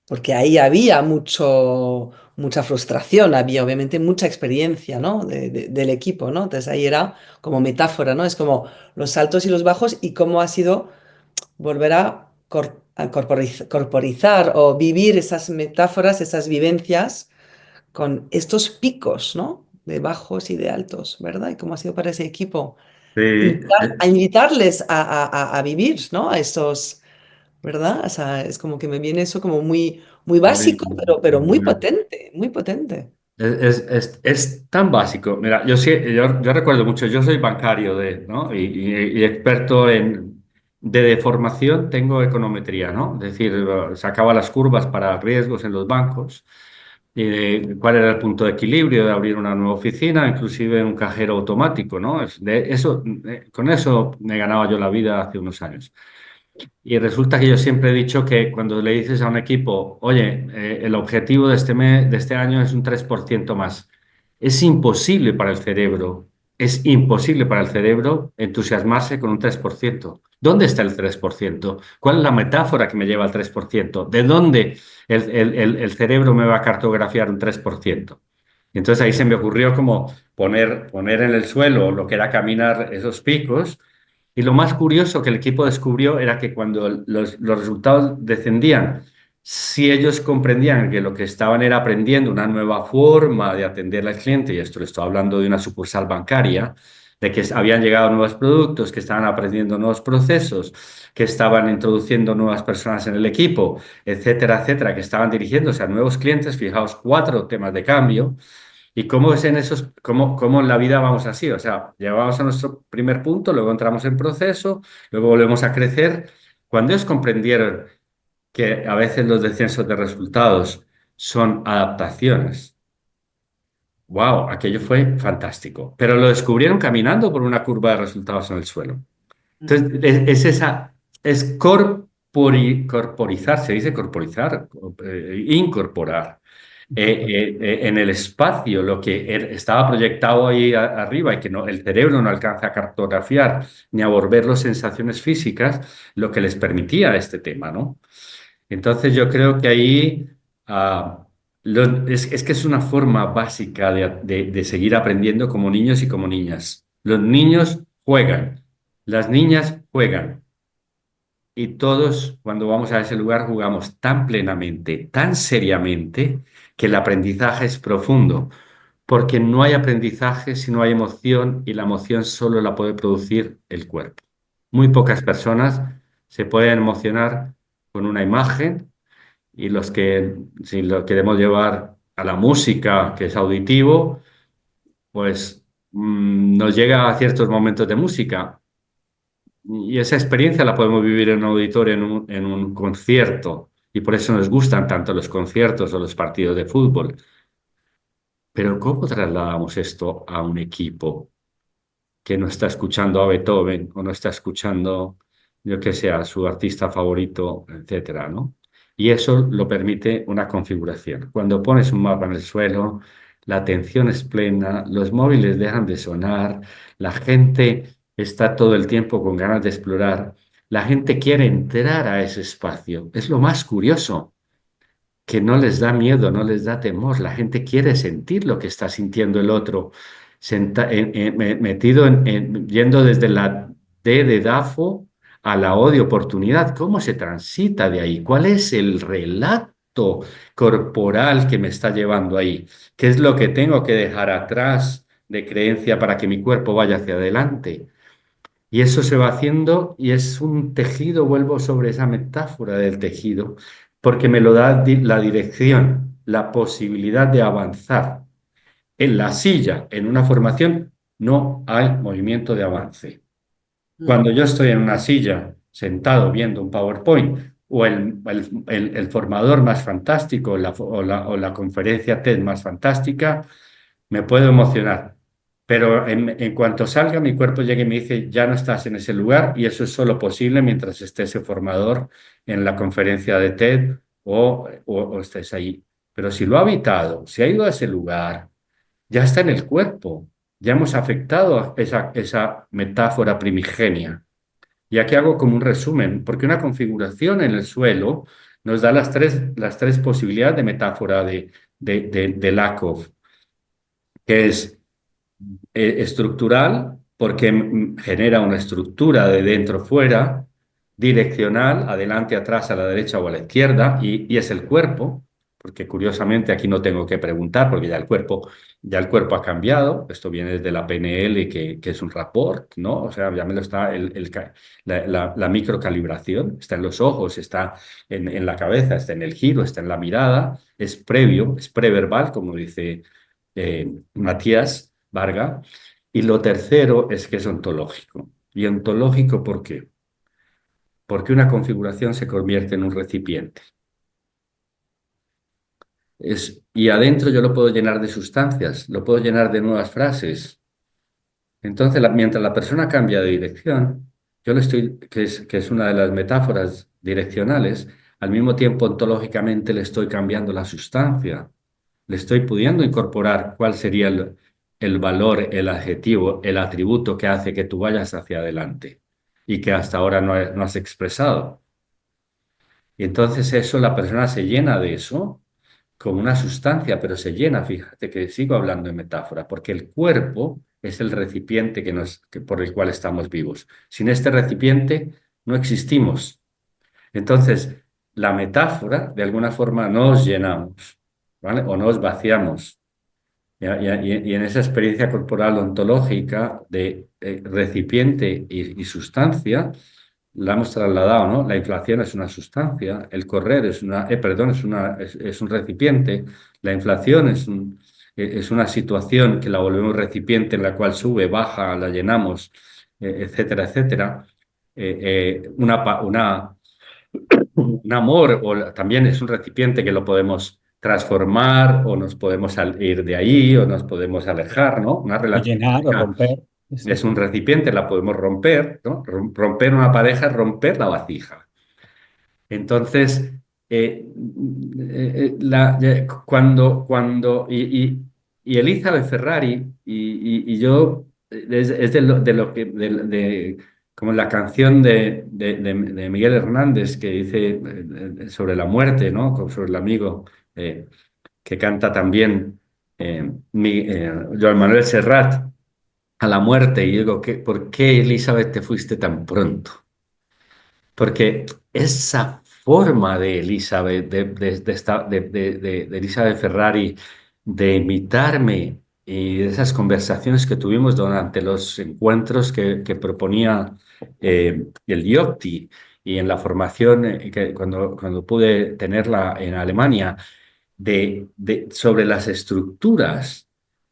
Porque ahí había mucha frustración, había obviamente mucha experiencia, ¿no? Del equipo, ¿no? Entonces ahí era como metáfora, ¿no? Es como los altos y los bajos y cómo ha sido volver a corporizar o vivir esas metáforas, esas vivencias con estos picos, ¿no? De bajos y de altos, ¿verdad? Y cómo ha sido para ese equipo. sí, A invitarles a vivir, ¿no? A esos, ¿verdad? O sea, es como que me viene eso como muy muy, básico, pero muy muy, potente, muy potente. es tan básico. Mira, yo recuerdo mucho, yo soy bancario ¿no? Y experto de formación, tengo econometría, ¿no? Es decir, sacaba las curvas para riesgos en los bancos y de cuál era el punto de equilibrio de abrir una nueva oficina, inclusive un cajero automático, ¿no? Con eso me ganaba yo la vida hace unos años. Y resulta que yo siempre he dicho que cuando le dices a un equipo, oye, el objetivo de de este año es un 3% más, es imposible para el cerebro, es imposible para el cerebro entusiasmarse con un 3%. ¿Dónde está el 3%? ¿Cuál es la metáfora que me lleva al 3%? ¿De dónde el cerebro me va a cartografiar un 3%? Y entonces ahí se me ocurrió como poner en el suelo lo que era caminar esos picos y lo más curioso que el equipo descubrió era que cuando los resultados descendían, si ellos comprendían que lo que estaban era aprendiendo una nueva forma de atender al cliente, y esto le estoy hablando de una sucursal bancaria, de que habían llegado nuevos productos, que estaban aprendiendo nuevos procesos, que estaban introduciendo nuevas personas en el equipo, etcétera, etcétera, que estaban dirigiéndose a nuevos clientes, fijaos, cuatro temas de cambio. ¿Y cómo es en esos, cómo en la vida vamos así? O sea, llegamos a nuestro primer punto, luego entramos en proceso, luego volvemos a crecer. Cuando ellos comprendieron que a veces los descensos de resultados son adaptaciones, wow, aquello fue fantástico. Pero lo descubrieron caminando por una curva de resultados en el suelo. Mm. Entonces, es corporizar, se dice corporizar, incorporar en el espacio lo que estaba proyectado ahí arriba y que no, el cerebro no alcanza a cartografiar ni a volver las sensaciones físicas, lo que les permitía este tema, ¿no? Entonces yo creo que ahí es que es una forma básica de seguir aprendiendo como niños y como niñas. Los niños juegan, las niñas juegan y todos cuando vamos a ese lugar jugamos tan plenamente, tan seriamente, que el aprendizaje es profundo, porque no hay aprendizaje si no hay emoción y la emoción solo la puede producir el cuerpo. Muy pocas personas se pueden emocionar con una imagen y los que, si lo queremos llevar a la música, que es auditivo, pues nos llega a ciertos momentos de música y esa experiencia la podemos vivir en un auditorio, en un concierto, y por eso nos gustan tanto los conciertos o los partidos de fútbol. Pero ¿cómo trasladamos esto a un equipo que no está escuchando a Beethoven o no está escuchando, yo que sé, a su artista favorito, etcétera, ¿no? Y eso lo permite una configuración. Cuando pones un mapa en el suelo, la atención es plena, los móviles dejan de sonar, la gente está todo el tiempo con ganas de explorar, la gente quiere entrar a ese espacio. Es lo más curioso que no les da miedo, no les da temor. La gente quiere sentir lo que está sintiendo el otro, metido yendo desde la D de Dafo a la O de oportunidad. ¿Cómo se transita de ahí? ¿Cuál es el relato corporal que me está llevando ahí? ¿Qué es lo que tengo que dejar atrás de creencia para que mi cuerpo vaya hacia adelante? Y eso se va haciendo y es un tejido, vuelvo sobre esa metáfora del tejido, porque me lo da la dirección, la posibilidad de avanzar. En la silla, en una formación, no hay movimiento de avance. Mm. Cuando yo estoy en una silla, sentado viendo un PowerPoint, o el formador más fantástico, o la conferencia TED más fantástica, me puedo emocionar. Pero en cuanto salga, mi cuerpo llega y me dice, ya no estás en ese lugar, y eso es solo posible mientras esté ese formador en la conferencia de TED o estés ahí. Pero si lo ha habitado, si ha ido a ese lugar, ya está en el cuerpo, ya hemos afectado a esa metáfora primigenia. Y aquí hago como un resumen, porque una configuración en el suelo nos da las tres posibilidades de metáfora de Lakoff, que es estructural, porque genera una estructura de dentro fuera, direccional, adelante, atrás, a la derecha o a la izquierda, y es el cuerpo, porque curiosamente aquí no tengo que preguntar, porque ya el cuerpo ha cambiado. Esto viene desde la PNL, que es un rapport, ¿no? O sea, ya me lo está, la microcalibración, está en los ojos, está en la cabeza, está en el giro, está en la mirada, es previo, es preverbal, como dice Matías Varga. Y lo tercero es que es ontológico. ¿Y ontológico por qué? Porque una configuración se convierte en un recipiente. Y adentro yo lo puedo llenar de sustancias, lo puedo llenar de nuevas frases. Entonces, mientras la persona cambia de dirección, que es una de las metáforas direccionales, al mismo tiempo ontológicamente le estoy cambiando la sustancia. Le estoy pudiendo incorporar cuál sería el valor, el adjetivo, el atributo que hace que tú vayas hacia adelante y que hasta ahora no has expresado. Y entonces eso, la persona se llena de eso como una sustancia, pero se llena, fíjate que sigo hablando de metáfora, porque el cuerpo es el recipiente por el cual estamos vivos. Sin este recipiente no existimos. Entonces, la metáfora, de alguna forma, nos llenamos, ¿vale? O nos vaciamos. Y en esa experiencia corporal ontológica de recipiente y sustancia, la hemos trasladado, ¿no? La inflación es una sustancia, el correr es un recipiente, la inflación es una situación que la volvemos recipiente en la cual sube, baja, la llenamos, etcétera, etcétera. Un amor también es un recipiente que lo podemos transformar o nos podemos ir de ahí o nos podemos alejar, ¿no? Una O relación de llenar o pareja romper. Sí, sí. es un recipiente, la podemos romper, ¿no? Romper una pareja es romper la vasija. Entonces, y Elizabeth Ferrari, y yo, es de lo que, como la canción de Miguel Hernández que dice sobre la muerte, ¿no? Sobre el amigo, que canta también Joan Manuel Serrat, a la muerte, y digo, ¿por qué Elizabeth te fuiste tan pronto? Porque esa forma de Elizabeth, de Elizabeth Ferrari, de imitarme y de esas conversaciones que tuvimos durante los encuentros que proponía el IOCTI y en la formación cuando pude tenerla en Alemania, sobre las estructuras,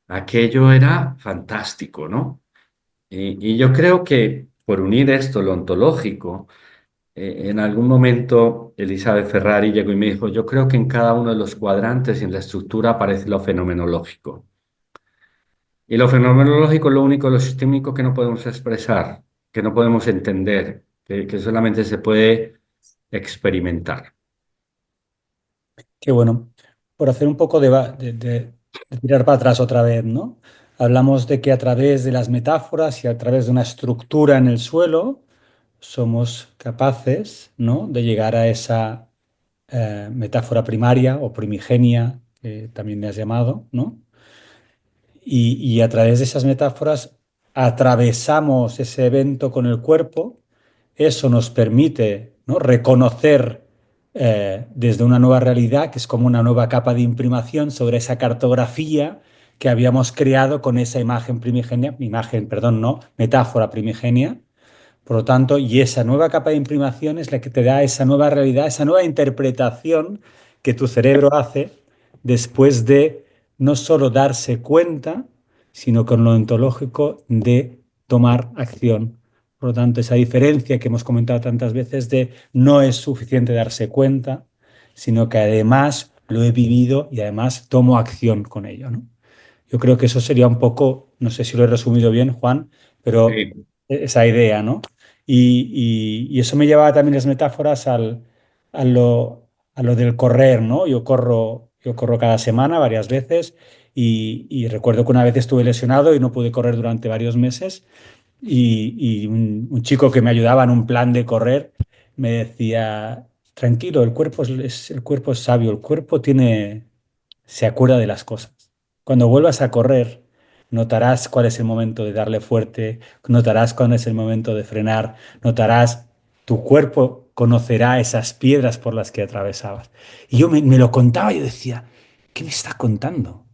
aquello era fantástico, ¿no? Y yo creo que por unir esto, lo ontológico, en algún momento Elizabeth Ferrari llegó y me dijo, yo creo que en cada uno de los cuadrantes y en la estructura aparece lo fenomenológico. Y lo fenomenológico es lo único, lo sistémico que no podemos expresar, que no podemos entender, que solamente se puede experimentar. Qué bueno. Por hacer un poco de tirar para atrás otra vez, ¿no? Hablamos de que a través de las metáforas y a través de una estructura en el suelo somos capaces, ¿no?, de llegar a esa metáfora primaria o primigenia, que también le has llamado, ¿no? Y a través de esas metáforas atravesamos ese evento con el cuerpo. Eso nos permite, ¿no?, reconocer desde una nueva realidad, que es como una nueva capa de imprimación sobre esa cartografía que habíamos creado con esa imagen primigenia, imagen, perdón, no, metáfora primigenia. Por lo tanto, y esa nueva capa de imprimación es la que te da esa nueva realidad, esa nueva interpretación que tu cerebro hace después de no solo darse cuenta, sino con lo ontológico de tomar acción. Por lo tanto, esa diferencia que hemos comentado tantas veces de no es suficiente darse cuenta, sino que además lo he vivido y además tomo acción con ello, ¿no? Yo creo que eso sería un poco, no sé si lo he resumido bien, Juan, pero Sí, esa idea, ¿no? Y eso me llevaba también las metáforas a a lo del correr, ¿no? Yo corro cada semana varias veces y recuerdo que una vez estuve lesionado y no pude correr durante varios meses y un chico que me ayudaba en un plan de correr me decía, tranquilo, el cuerpo es sabio, el cuerpo tiene, se acuerda de las cosas. Cuando vuelvas a correr, notarás cuál es el momento de darle fuerte, notarás cuál es el momento de frenar, notarás, tu cuerpo conocerá esas piedras por las que atravesabas. Y yo me lo contaba y yo decía, ¿qué me está contando?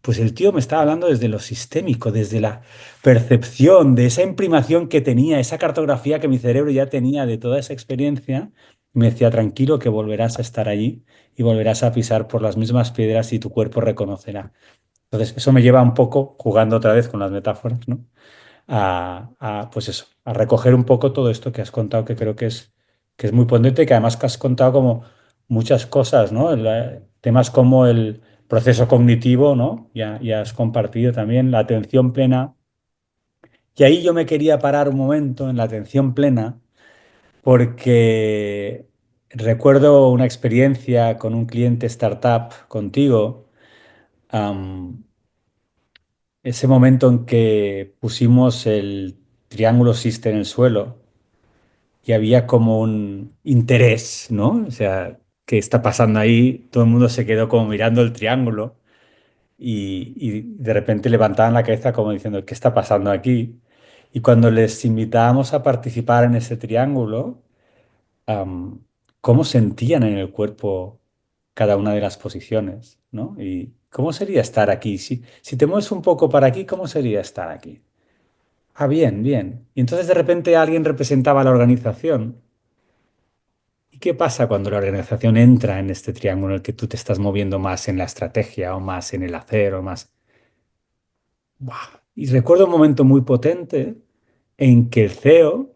Pues el tío me estaba hablando desde lo sistémico, desde la percepción, de esa imprimación que tenía, esa cartografía que mi cerebro ya tenía de toda esa experiencia. Me decía, tranquilo, que volverás a estar allí y volverás a pisar por las mismas piedras y tu cuerpo reconocerá. Entonces, eso me lleva un poco, jugando otra vez con las metáforas, ¿no?, pues eso, a recoger un poco todo esto que has contado, que creo que es muy potente, que además que has contado como muchas cosas, ¿no? Temas como el proceso cognitivo, ¿no? Ya has compartido también la atención plena. Y ahí yo me quería parar un momento en la atención plena, porque recuerdo una experiencia con un cliente startup contigo. am, Ese momento en que pusimos el triángulo Xiste en el suelo y había como un interés, ¿no? O sea, ¿qué está pasando ahí? Todo el mundo se quedó como mirando el triángulo y de repente levantaban la cabeza como diciendo, ¿qué está pasando aquí? Y cuando les invitábamos a participar en ese triángulo, am, ¿cómo sentían en el cuerpo cada una de las posiciones, ¿no? Y cómo sería estar aquí. Si te mueves un poco para aquí, ¿cómo sería estar aquí? Ah, bien, bien. Y entonces de repente alguien representaba a la organización. ¿Y qué pasa cuando la organización entra en este triángulo en el que tú te estás moviendo más en la estrategia o más en el hacer o más... ¡Buah! Y recuerdo un momento muy potente en que el CEO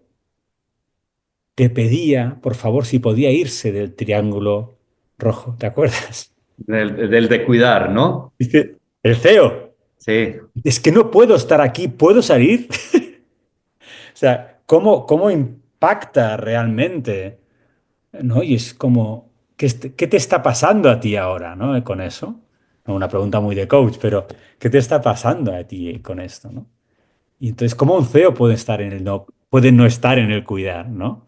te pedía, por favor, si podía irse del triángulo rojo, ¿te acuerdas? Del de cuidar, ¿no? Dice, el CEO, Sí. es que no puedo estar aquí, ¿puedo salir? O sea, ¿cómo impacta realmente? ¿No? Y es como, ¿qué te está pasando a ti ahora, ¿no? Con eso. No, una pregunta muy de coach, pero ¿qué te está pasando a ti con esto, ¿no? Y entonces, ¿cómo un CEO puede estar en el no, puede no estar en el cuidar, ¿no?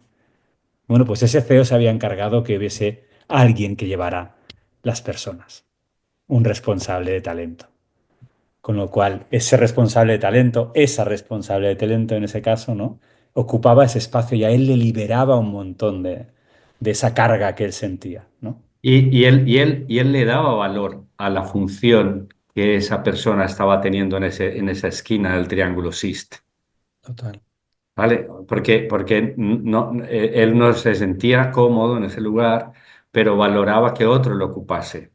Bueno, pues ese CEO se había encargado que hubiese alguien que llevara las personas, un responsable de talento. Con lo cual, ese responsable de talento, esa responsable de talento en ese caso, ¿no? Ocupaba ese espacio y a él le liberaba un montón de esa carga que él sentía, ¿no? Y él le daba valor a la función que esa persona estaba teniendo en esa esquina del triángulo SIST. Total. ¿Vale? Porque no, él no se sentía cómodo en ese lugar, pero valoraba que otro lo ocupase.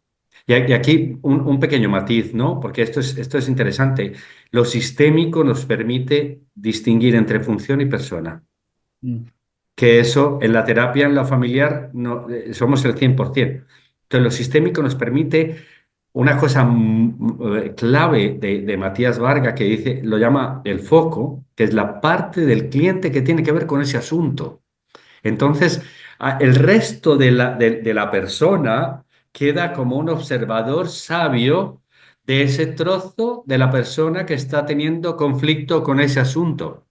Y aquí un pequeño matiz, ¿no? Porque esto es interesante. Lo sistémico nos permite distinguir entre función y persona. Mm. Que eso en la terapia, en la familiar, no, somos el 100%. Entonces, lo sistémico nos permite una cosa clave de Matías Varga que dice, lo llama el foco, que es la parte del cliente que tiene que ver con ese asunto. Entonces, el resto de la persona queda como un observador sabio de ese trozo de la persona que está teniendo conflicto con ese asunto.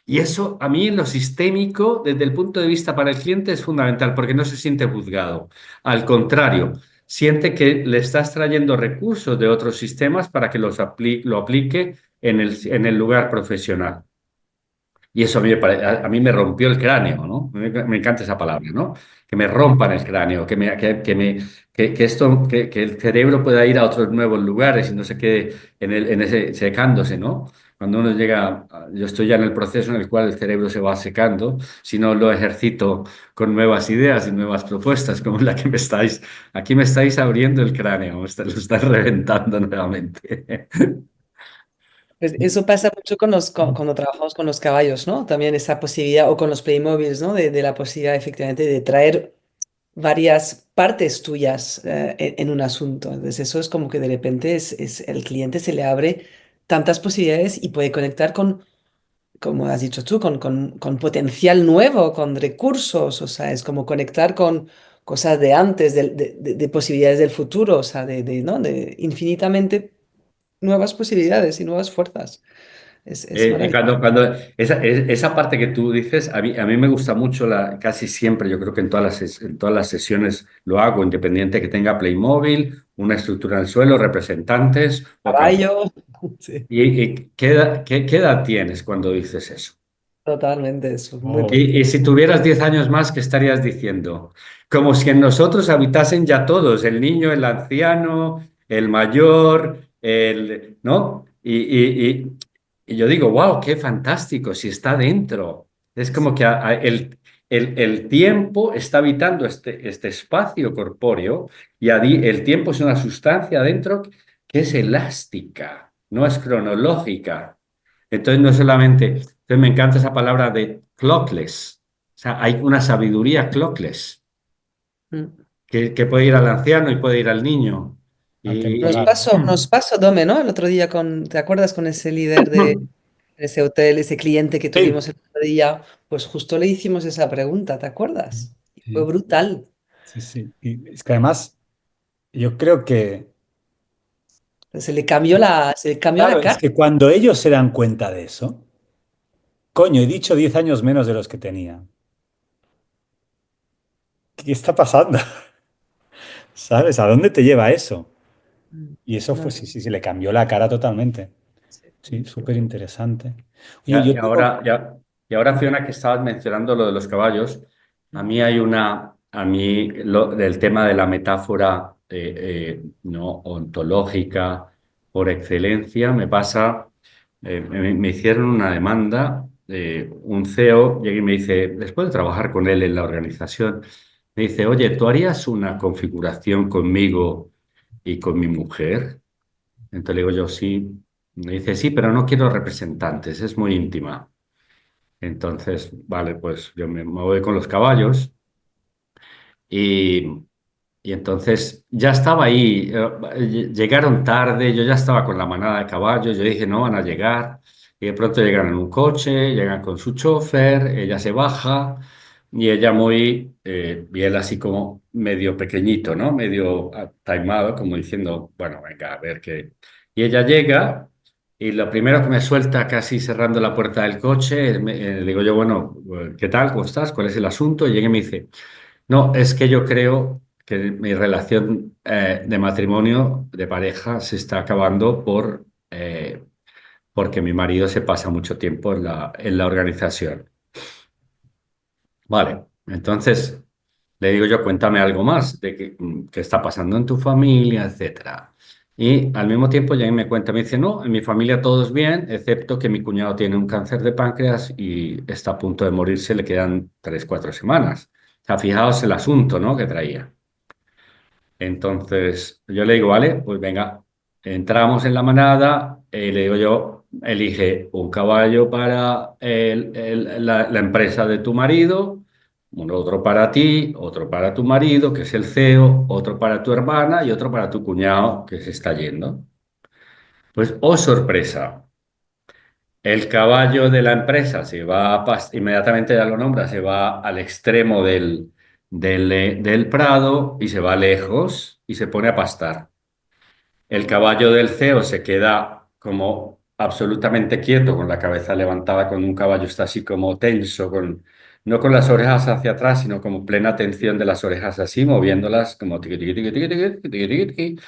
Y eso a mí en lo sistémico, desde el punto de vista para el cliente, es fundamental porque no se siente juzgado. Al contrario, siente que le estás trayendo recursos de otros sistemas para que lo aplique en el lugar profesional. Y eso a mí me rompió el cráneo, ¿no? Me encanta esa palabra, ¿no? Que me rompan el cráneo, que el cerebro pueda ir a otros nuevos lugares y no se quede en ese secándose, ¿no? Cuando uno llega, yo estoy ya en el proceso en el cual el cerebro se va secando, si no lo ejercito con nuevas ideas y nuevas propuestas, como la que aquí me estáis abriendo el cráneo, lo estáis reventando nuevamente. Pues eso pasa mucho cuando trabajamos con los caballos, ¿no? También esa posibilidad, o con los Playmobiles, ¿no? De la posibilidad efectivamente de traer varias partes tuyas en un asunto. Entonces eso es como que de repente el cliente se le abre tantas posibilidades y puede conectar con, como has dicho tú, con potencial nuevo, con recursos, o sea, es como conectar con cosas de antes, de posibilidades del futuro, o sea, ¿no? De infinitamente nuevas posibilidades y nuevas fuerzas. Es Y maravilloso. esa parte que tú dices, a mí me gusta mucho, casi siempre, yo creo que en todas las sesiones lo hago, independiente que tenga Playmobil, una estructura en el suelo, representantes o caballos. Caballo, sí, ¿Y qué edad tienes cuando dices eso? totalmente, eso, muy Oh, Y si tuvieras 10 años más, ¿qué estarías diciendo? Como si en nosotros habitasen ya todos, el niño, el anciano, el mayor, ¿no? Y yo digo, wow, qué fantástico, si está dentro. Es como que el tiempo está habitando este espacio corpóreo y el tiempo es una sustancia adentro que es elástica, no es cronológica. Entonces, no solamente, entonces me encanta esa palabra de clockless. O sea, hay una sabiduría clockless Mm. que puede ir al anciano y puede ir al niño. Y, atemporal. Nos pasó, Dome, ¿no? El otro día ¿te acuerdas con ese líder de ese hotel, ese cliente que Sí, tuvimos el otro día? Pues justo le hicimos esa pregunta, ¿te acuerdas? Y fue sí, brutal. sí, sí. Y es que además, yo creo que, Se le cambió claro, la es cara. que cuando ellos se dan cuenta de eso, coño, he dicho 10 años menos de los que tenía. ¿Qué está pasando? ¿Sabes? ¿A dónde te lleva eso? Mm. Y eso No, fue, sí, sí, sí, le cambió la cara totalmente. sí. Sí, súper interesante. y, Oye, yo y tengo... ahora, ya, y ahora, Fiona, que estabas mencionando lo de los caballos, a mí del tema de la metáfora no ontológica por excelencia, me pasa, me hicieron una demanda un CEO llega y me dice, después de trabajar con él en la organización, me dice, oye, ¿tú harías una configuración conmigo y con mi mujer? Entonces le digo yo, sí. Me dice, sí, pero no quiero representantes, es muy íntima. Entonces, vale, pues yo me voy con los caballos y, y entonces ya estaba ahí. Llegaron tarde, yo ya estaba con la manada de caballos, yo dije, no van a llegar. Y de pronto llegan en un coche, llegan con su chofer, ella se baja y ella muy, y él así como medio pequeñito, ¿no? Medio taimado, como diciendo, bueno, venga, a ver qué. Y ella llega. Y lo primero que me suelta, casi cerrando la puerta del coche, le digo yo, bueno, ¿qué tal? ¿Cómo estás? ¿Cuál es el asunto? Y llega y me dice, no, es que yo creo que mi relación de matrimonio, de pareja, se está acabando porque mi marido se pasa mucho tiempo en la organización. Vale, entonces le digo yo, cuéntame algo más de qué está pasando en tu familia, etcétera. Y al mismo tiempo ya me cuenta, me dice, no, en mi familia todo es bien, excepto que mi cuñado tiene un cáncer de páncreas y está a punto de morirse, le quedan 3, 4 semanas. O sea, fijaos el asunto, ¿no? Que traía. Entonces yo le digo, vale, pues venga, entramos en la manada, le digo yo, elige un caballo para la empresa de tu marido, otro para ti, otro para tu marido, que es el CEO, otro para tu hermana y otro para tu cuñado, que se está yendo. Pues, oh sorpresa, el caballo de la empresa se va inmediatamente ya lo nombra, se va al extremo del prado y se va lejos y se pone a pastar. El caballo del CEO se queda como absolutamente quieto, con la cabeza levantada, con un caballo está así como tenso, no con las orejas hacia atrás, sino como plena tensión de las orejas así, moviéndolas como tiqui, tiqui, tiqui, tiqui, tiqui, tiqui, tiqui, tiqui.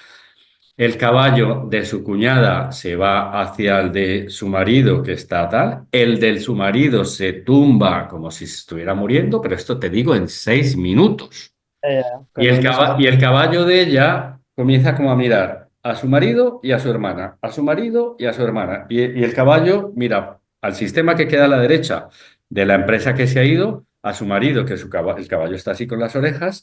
El caballo de su cuñada se va hacia el de su marido, que está tal. El de su marido se tumba como si se estuviera muriendo, pero esto te digo en 6 minutos. Y Cuando uno se y el caballo de ella comienza como a mirar a su marido y a su hermana, a su marido y a su hermana. Y el caballo mira al sistema que queda a la derecha de la empresa que se ha ido, a su marido, que el caballo está así con las orejas,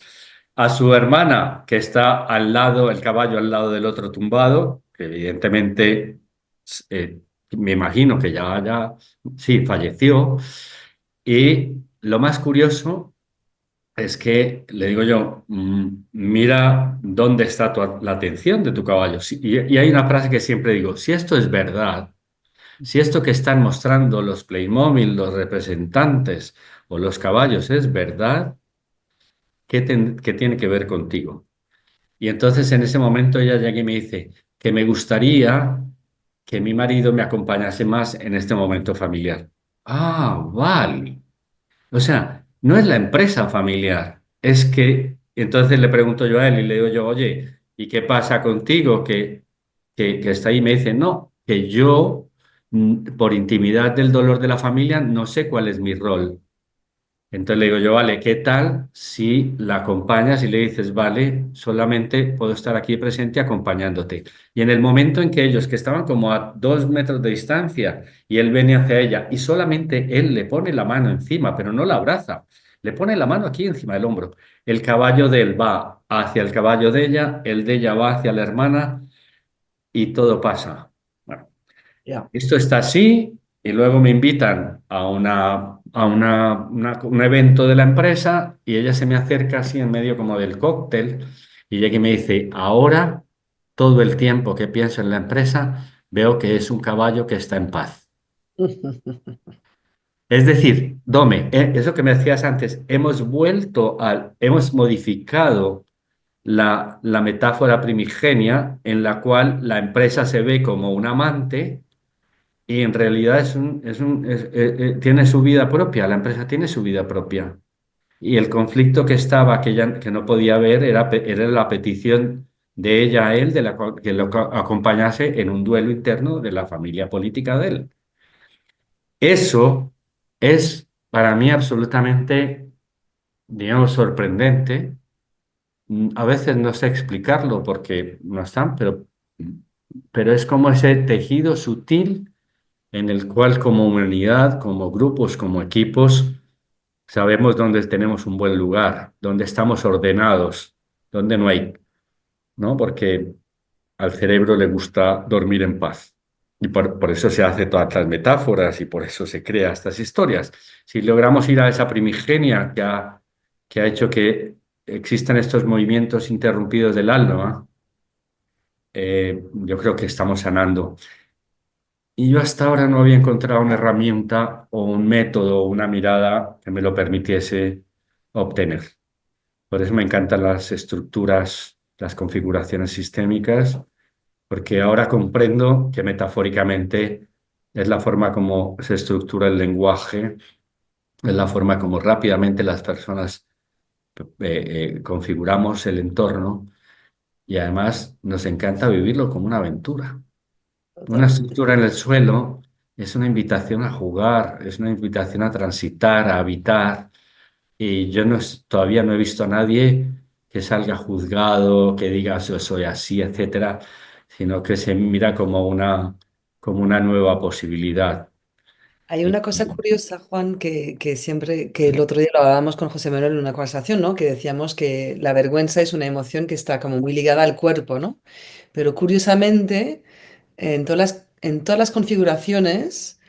a su hermana, que está al lado, el caballo al lado del otro tumbado, que evidentemente eh, me imagino que sí, falleció. Y lo más curioso es que le digo yo, mira dónde está la atención de tu caballo. Y hay una frase que siempre digo, si esto es verdad, si esto que están mostrando los Playmobil, los representantes o los caballos es verdad, ¿qué tiene que ver contigo? Y entonces en ese momento ella llega y me dice que me gustaría que mi marido me acompañase más en este momento familiar. Ah, vale. O sea, no es la empresa familiar, es que entonces le pregunto yo a él y le digo yo, oye, ¿y qué pasa contigo que está ahí? Y me dice, no, que yo, por intimidad del dolor de la familia, no sé cuál es mi rol. Entonces le digo yo, vale, ¿qué tal si la acompañas y le dices, vale, solamente puedo estar aquí presente acompañándote? Y en el momento en que ellos, que estaban como a 2 metros de distancia, y él viene hacia ella, y solamente él le pone la mano encima, pero no la abraza, le pone la mano aquí encima del hombro. El caballo de él va hacia el caballo de ella, el de ella va hacia la hermana, y todo pasa. Bueno. ya. Esto está así y luego me invitan un evento de la empresa y ella se me acerca así en medio como del cóctel y llega y me dice, ahora todo el tiempo que pienso en la empresa veo que es un caballo que está en paz. Es decir, Dome, eso que me decías antes, hemos modificado la metáfora primigenia en la cual la empresa se ve como un amante y en realidad tiene su vida propia, la empresa tiene su vida propia. Y el conflicto que estaba, que no podía ver, era la petición de ella a él que lo acompañase en un duelo interno de la familia política de él. Eso es para mí absolutamente, digamos, sorprendente. A veces no sé explicarlo porque no están, pero es como ese tejido sutil en el cual como humanidad, como grupos, como equipos, sabemos dónde tenemos un buen lugar, dónde estamos ordenados, dónde no hay, ¿no? Porque al cerebro le gusta dormir en paz. Y por eso se hace todas las metáforas y por eso se crea estas historias. Si logramos ir a esa primigenia que ha hecho que existan estos movimientos interrumpidos del alma, yo creo que estamos sanando. Y yo hasta ahora no había encontrado una herramienta o un método o una mirada que me lo permitiese obtener. Por eso me encantan las estructuras, las configuraciones sistémicas, porque ahora comprendo que metafóricamente es la forma como se estructura el lenguaje, es la forma como rápidamente las personas configuramos el entorno y además nos encanta vivirlo como una aventura. Una Totalmente. estructura en el suelo es una invitación a jugar, es una invitación a transitar, a habitar. Y yo no, todavía no he visto a nadie que salga juzgado, que diga yo soy así, etcétera, sino que se mira como una nueva posibilidad. Hay Y- una cosa curiosa, Juan, que siempre, que el otro día lo hablábamos con José Manuel en una conversación, ¿no? Que decíamos que la vergüenza es una emoción que está como muy ligada al cuerpo, ¿no? Pero curiosamente, en todas las configuraciones,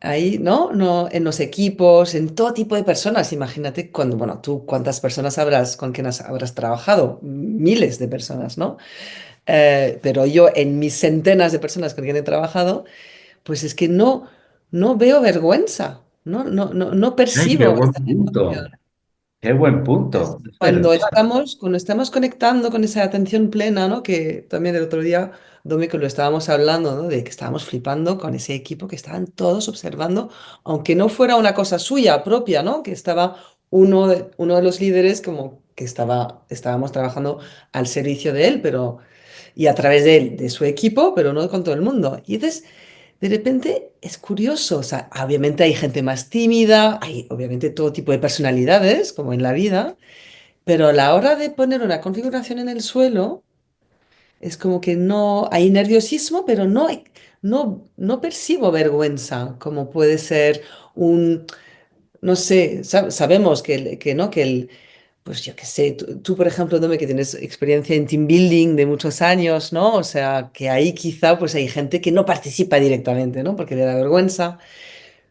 ahí, ¿no? No, en los equipos, en todo tipo de personas. Imagínate cuando, bueno, tú cuántas personas habrás, con quién habrás trabajado, miles de personas, ¿no? Pero yo en mis centenas de personas con quien he trabajado, pues es que no veo vergüenza, no ¡Ay, qué percibo buen esta punto! emoción. ¡Qué buen punto! Es verdad. Cuando estamos conectando con esa atención plena, ¿no? Que también el otro día, Domi, que lo estábamos hablando, ¿no? De que estábamos flipando con ese equipo que estaban todos observando, aunque no fuera una cosa suya propia, ¿no? Que estaba uno de los líderes como que estábamos trabajando al servicio de él, pero, y a través de él, de su equipo, pero no con todo el mundo. Y entonces, de repente es curioso, o sea, obviamente hay gente más tímida, hay obviamente todo tipo de personalidades, como en la vida. Pero a la hora de poner una configuración en el suelo, es como que no hay nerviosismo, pero no percibo vergüenza, como puede ser un, no sé, sabemos que no, pues yo qué sé, tú, por ejemplo, Dome, que tienes experiencia en team building de muchos años, ¿no? O sea, que ahí quizá pues hay gente que no participa directamente, ¿no? Porque le da vergüenza.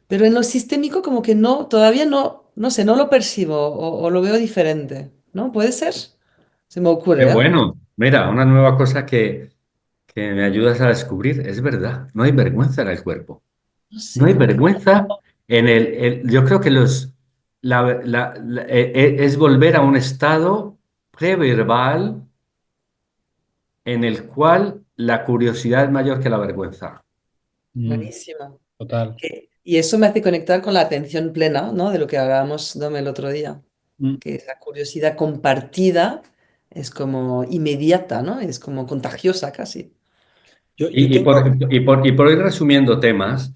Pero en lo sistémico como que no, todavía no sé, no lo percibo o lo veo diferente, ¿no? ¿Puede ser? Se me ¡Qué ocurre, ¿eh? bueno! Mira, una nueva cosa que me ayudas a descubrir, es verdad, no hay vergüenza en el cuerpo. No No sé hay por qué. vergüenza en yo creo que es volver a un estado preverbal en el cual la curiosidad es mayor que la vergüenza. Mm, Buenísimo. total. Y eso me hace conectar con la atención plena, ¿no? De lo que hablábamos, Dome, el otro día. Mm. Que esa curiosidad compartida es como inmediata, ¿no? Es como contagiosa casi. Yo Y, y tengo. por, y, por, y por ir resumiendo temas,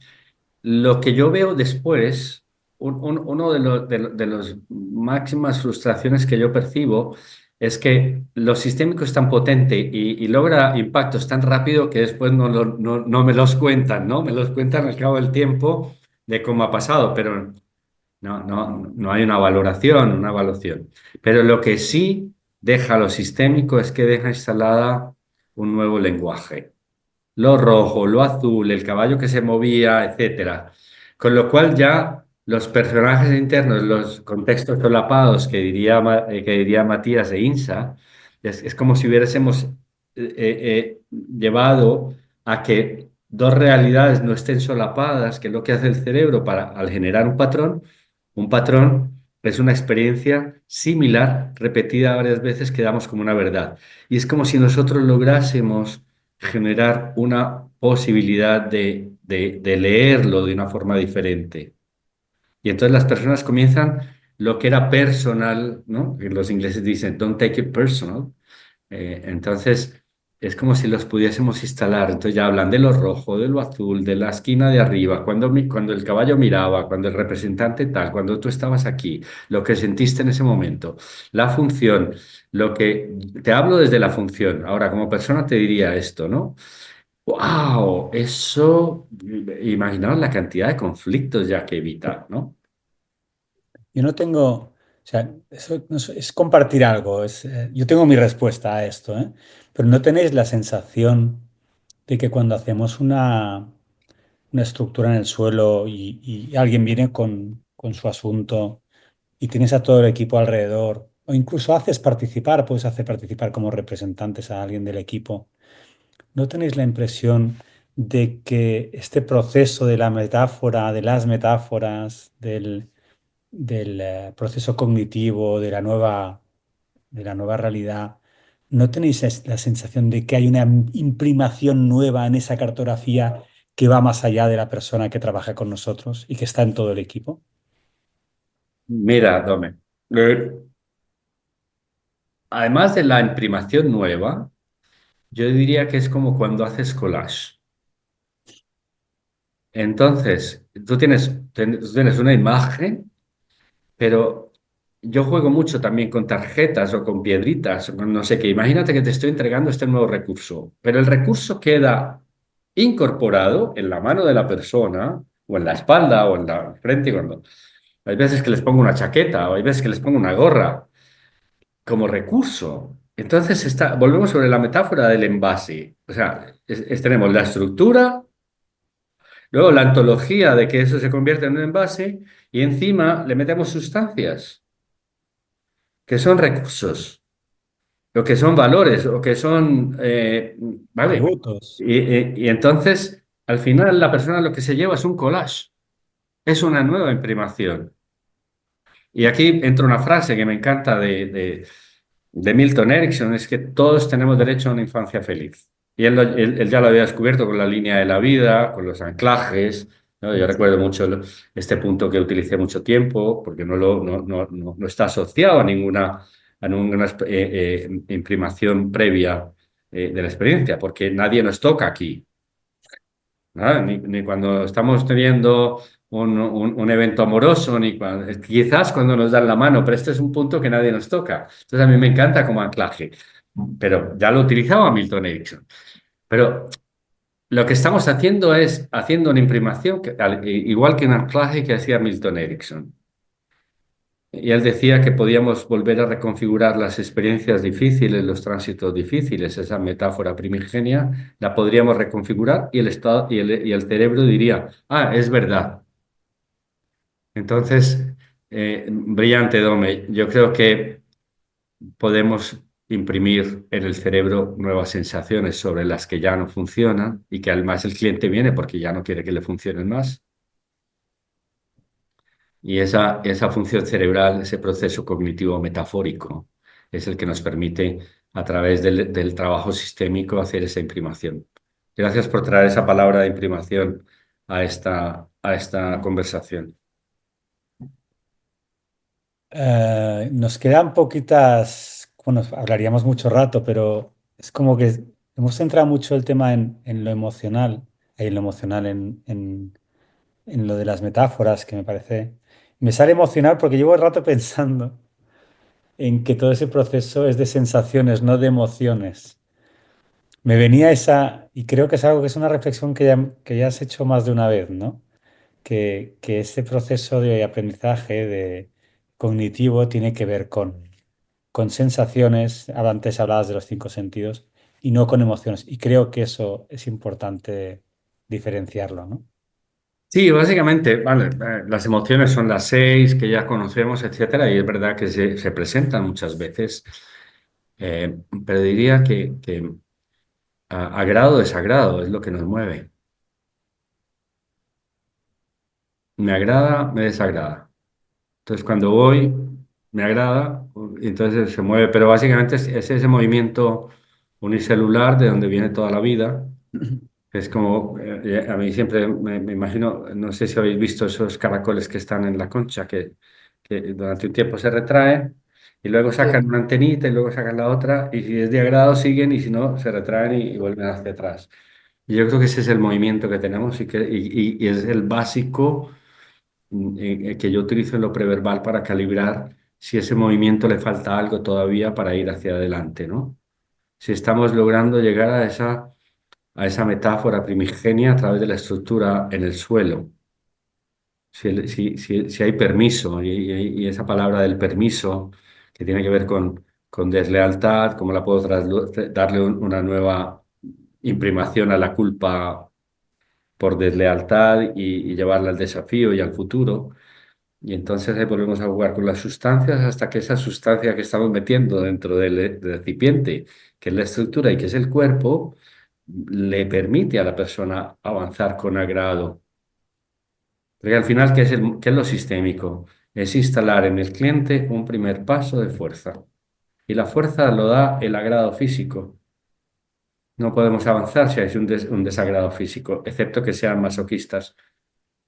lo que yo veo después, uno de los máximas frustraciones que yo percibo es que lo sistémico es tan potente y logra impactos tan rápido que después no me los cuentan, ¿no? Me los cuentan al cabo del tiempo de cómo ha pasado, pero no hay una valoración, una evaluación. Pero lo que sí deja lo sistémico es que deja instalada un nuevo lenguaje, lo rojo, lo azul, el caballo que se movía, etcétera. Con lo cual ya los personajes internos, los contextos solapados que diría Matías de Insa, es como si hubiésemos llevado a que dos realidades no estén solapadas, que es lo que hace el cerebro para, al generar un patrón es una experiencia similar, repetida varias veces, que damos como una verdad. Y es como si nosotros lográsemos generar una posibilidad de leerlo de una forma diferente. Y entonces las personas comienzan lo que era personal, ¿no? Que los ingleses dicen, don't take it personal. Entonces es como si los pudiésemos instalar. Entonces ya hablan de lo rojo, de lo azul, de la esquina de arriba, cuando el caballo miraba, cuando el representante tal, cuando tú estabas aquí, lo que sentiste en ese momento, la función, lo que te hablo desde la función. Ahora, como persona te diría esto, ¿no? ¡Wow! Eso, imaginaos la cantidad de conflictos ya que evitar, ¿no? Yo no tengo, o sea, eso es compartir algo. Yo tengo mi respuesta a esto, ¿eh? Pero ¿no tenéis la sensación de que cuando hacemos una estructura en el suelo y alguien viene con su asunto y tienes a todo el equipo alrededor, o incluso haces participar, puedes hacer participar como representantes a alguien del equipo, ¿no tenéis la impresión de que este proceso de la metáfora, de las metáforas, del proceso cognitivo, de la nueva realidad, ¿no tenéis la sensación de que hay una imprimación nueva en esa cartografía que va más allá de la persona que trabaja con nosotros y que está en todo el equipo? Mira, Dome, eh, además de la imprimación nueva, yo diría que es como cuando haces collage. Entonces, tú tienes una imagen, pero yo juego mucho también con tarjetas o con piedritas, o con no sé qué. Imagínate que te estoy entregando este nuevo recurso, pero el recurso queda incorporado en la mano de la persona, o en la espalda, o en la frente. Cuando... Hay veces que les pongo una chaqueta, o hay veces que les pongo una gorra como recurso. Entonces, volvemos sobre la metáfora del envase. O sea, tenemos la estructura. Luego la antología de que eso se convierte en un envase y encima le metemos sustancias, que son recursos, o que son valores, o que son, ¿vale? Atributos. Y entonces, al final, la persona lo que se lleva es un collage, es una nueva imprimación. Y aquí entra una frase que me encanta de Milton Erickson, es que todos tenemos derecho a una infancia feliz. Y él ya lo había descubierto con la línea de la vida, con los anclajes, ¿no? Yo recuerdo mucho este punto que utilicé mucho tiempo, porque no está asociado a ninguna imprimación previa de la experiencia, porque nadie nos toca aquí. ¿No? Ni cuando estamos teniendo un evento amoroso, quizás cuando nos dan la mano, pero este es un punto que nadie nos toca. Entonces a mí me encanta como anclaje, pero ya lo utilizaba Milton Erickson. Pero lo que estamos haciendo es haciendo una imprimación, igual que un anclaje que hacía Milton Erickson. Y él decía que podíamos volver a reconfigurar las experiencias difíciles, los tránsitos difíciles, esa metáfora primigenia, la podríamos reconfigurar y el estado y el cerebro diría, ah, es verdad. Entonces, brillante, Dome. Yo creo que podemos imprimir en el cerebro nuevas sensaciones sobre las que ya no funcionan y que además el cliente viene porque ya no quiere que le funcionen más. Y esa función cerebral, ese proceso cognitivo metafórico, es el que nos permite, a través del trabajo sistémico, hacer esa imprimación. Gracias por traer esa palabra de imprimación a esta conversación. Nos quedan poquitas, bueno, hablaríamos mucho rato, pero es como que hemos centrado mucho el tema en lo emocional, en lo emocional, en lo de las metáforas, que me parece... Me sale emocional porque llevo el rato pensando en que todo ese proceso es de sensaciones, no de emociones. Me venía esa, y creo que es algo que es una reflexión que ya has hecho más de una vez, ¿no? Que ese proceso de aprendizaje de cognitivo tiene que ver con sensaciones, antes hablabas de los cinco sentidos, y no con emociones. Y creo que eso es importante diferenciarlo, ¿no? Sí, básicamente, vale, las emociones son las seis que ya conocemos, etcétera, y es verdad que se presentan muchas veces, pero diría que agrado o desagrado es lo que nos mueve. Me agrada, me desagrada. Entonces, cuando voy, me agrada, y entonces se mueve, pero básicamente es ese movimiento unicelular de donde viene toda la vida. Es como, a mí siempre me imagino, no sé si habéis visto esos caracoles que están en la concha, que durante un tiempo se retraen y luego sacan Sí. una antenita y luego sacan la otra, y si es de agrado siguen y si no, se retraen y vuelven hacia atrás. Y yo creo que ese es el movimiento que tenemos y es el básico que yo utilizo en lo preverbal para calibrar si ese movimiento le falta algo todavía para ir hacia adelante, ¿no? Si estamos logrando llegar a esa metáfora primigenia a través de la estructura en el suelo. Si hay permiso y esa palabra del permiso que tiene que ver con deslealtad, cómo la puedo darle una nueva imprimación a la culpa por deslealtad y llevarla al desafío y al futuro. Y entonces ahí volvemos a jugar con las sustancias hasta que esa sustancia que estamos metiendo dentro del recipiente, que es la estructura y que es el cuerpo, le permite a la persona avanzar con agrado. Porque al final, ¿qué es lo sistémico? Es instalar en el cliente un primer paso de fuerza. Y la fuerza lo da el agrado físico. No podemos avanzar si hay un desagrado físico, excepto que sean masoquistas.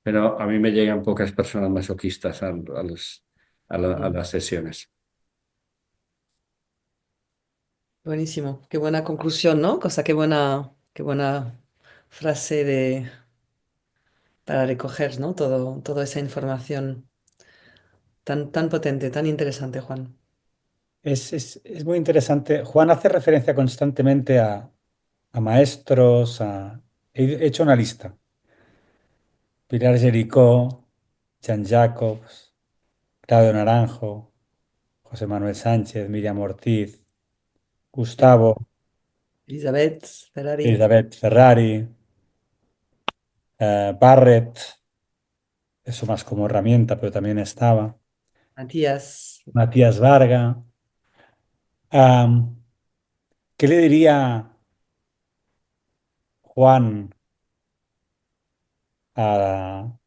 Pero a mí me llegan pocas personas masoquistas a Mm. las sesiones. Buenísimo. Qué buena conclusión, ¿no? Cosa, qué buena frase para recoger, ¿no? Toda esa información tan potente, tan interesante, Juan. Es muy interesante. Juan hace referencia constantemente a maestros, he hecho una lista. Pilar Jericó, Jean Jacobs, Claudio Naranjo, José Manuel Sánchez, Miriam Ortiz, Gustavo, Elizabeth Ferrari, Elizabeth Ferrari, Barrett, eso más como herramienta, pero también estaba, Matías, Matías Varga. Am, ¿Qué le diría Juan a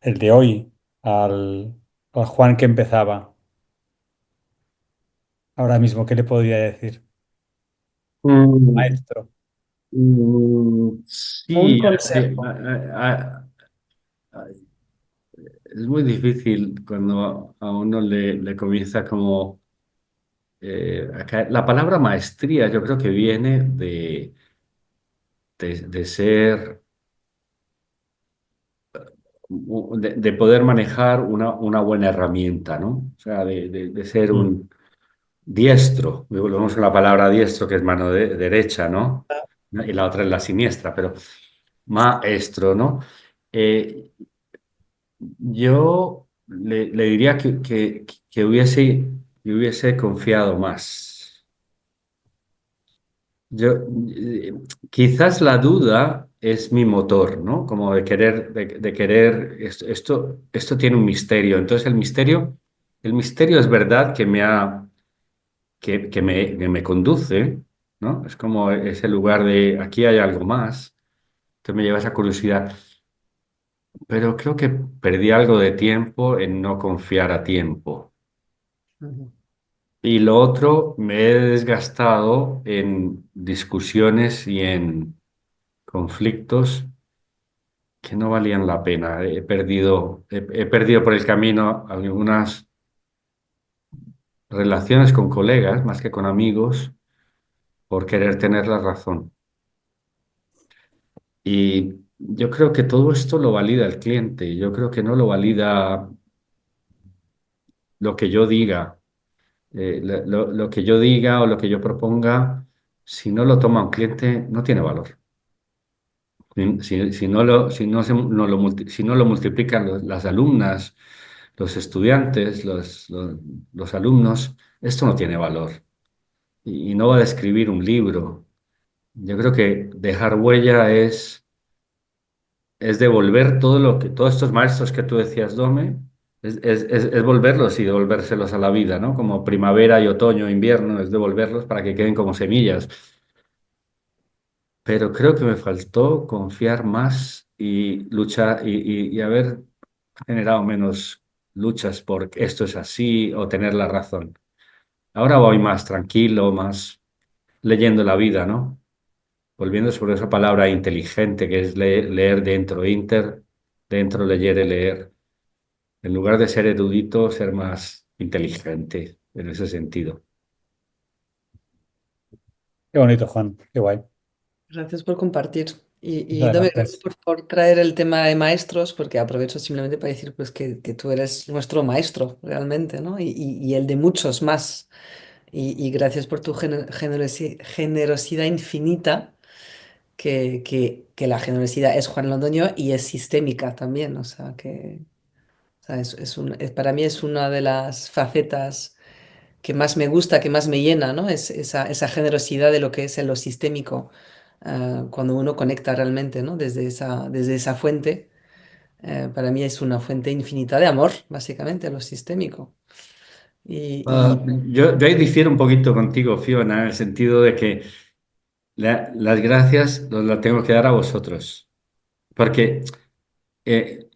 el de hoy, al Juan que empezaba ahora mismo? ¿Qué le podría decir? Mm, Maestro. un sí, consejo. es muy difícil cuando a uno le comienza como la palabra maestría, yo creo que viene de ser, de poder manejar una buena herramienta, ¿no? O sea, de ser Mm. un diestro. Y volvemos a la palabra diestro, que es mano derecha, ¿no? Y la otra es la siniestra, pero maestro, ¿no? Eh, yo le diría que hubiese confiado más. Yo, quizás la duda es mi motor, ¿no? Como de querer, esto tiene un misterio. Entonces el misterio es verdad que me conduce, ¿no? Es como ese lugar de aquí hay algo más, que me lleva esa curiosidad. Pero creo que perdí algo de tiempo en no confiar a tiempo. Ujú, Y lo otro, me he desgastado en discusiones y en conflictos que no valían la pena. He perdido por el camino algunas relaciones con colegas, más que con amigos, por querer tener la razón. Y yo creo que todo esto lo valida el cliente. Yo creo que no lo valida lo que yo diga. Lo que yo diga o lo que yo proponga, si no lo toma un cliente, no tiene valor. Si no lo multiplican las alumnas, los estudiantes, los alumnos, esto no tiene valor y no va a describir un libro. Yo creo que dejar huella es devolver todos estos maestros que tú decías, Dome, es volverlos y devolvérselos a la vida, ¿no? Como primavera y otoño, invierno, es devolverlos para que queden como semillas. Pero creo que me faltó confiar más y luchar y haber generado menos luchas por esto es así o tener la razón. Ahora voy más tranquilo, más leyendo la vida, ¿no? Volviendo sobre esa palabra inteligente que es leer dentro, dentro leer y leer. En lugar de ser erudito, ser más inteligente en ese sentido. Qué bonito, Juan. Qué guay. gracias por compartir. Y Muchas Dome, gracias gracias. por traer el tema de maestros, porque aprovecho simplemente para decir pues, que tú eres nuestro maestro realmente, ¿no? Y el de muchos más. Y gracias por tu generosidad infinita que la generosidad es Juan Londoño y es sistémica también. O sea, para mí es una de las facetas que más me gusta, que más me llena, ¿no? Es esa generosidad de lo que es en lo sistémico, cuando uno conecta realmente, ¿no? Desde esa fuente, para mí es una fuente infinita de amor, básicamente, lo sistémico. Y, Yo ahí difiero un poquito contigo, Fiona, en el sentido de que las gracias las tengo que dar a vosotros. Porque,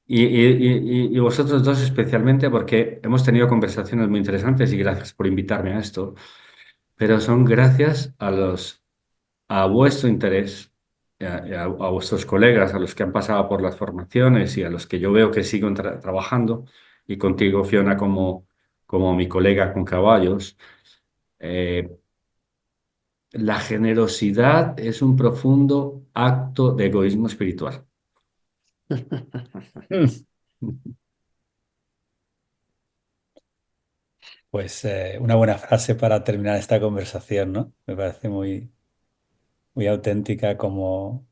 y vosotros dos especialmente, porque hemos tenido conversaciones muy interesantes y gracias por invitarme a esto, pero son gracias a vuestro interés, a vuestros colegas, a los que han pasado por las formaciones y a los que yo veo que siguen trabajando, y contigo, Fiona, como mi colega con caballos. eh, la generosidad es un profundo acto de egoísmo espiritual. Mm. Pues una buena frase para terminar esta conversación, ¿no? Me parece muy, muy auténtica como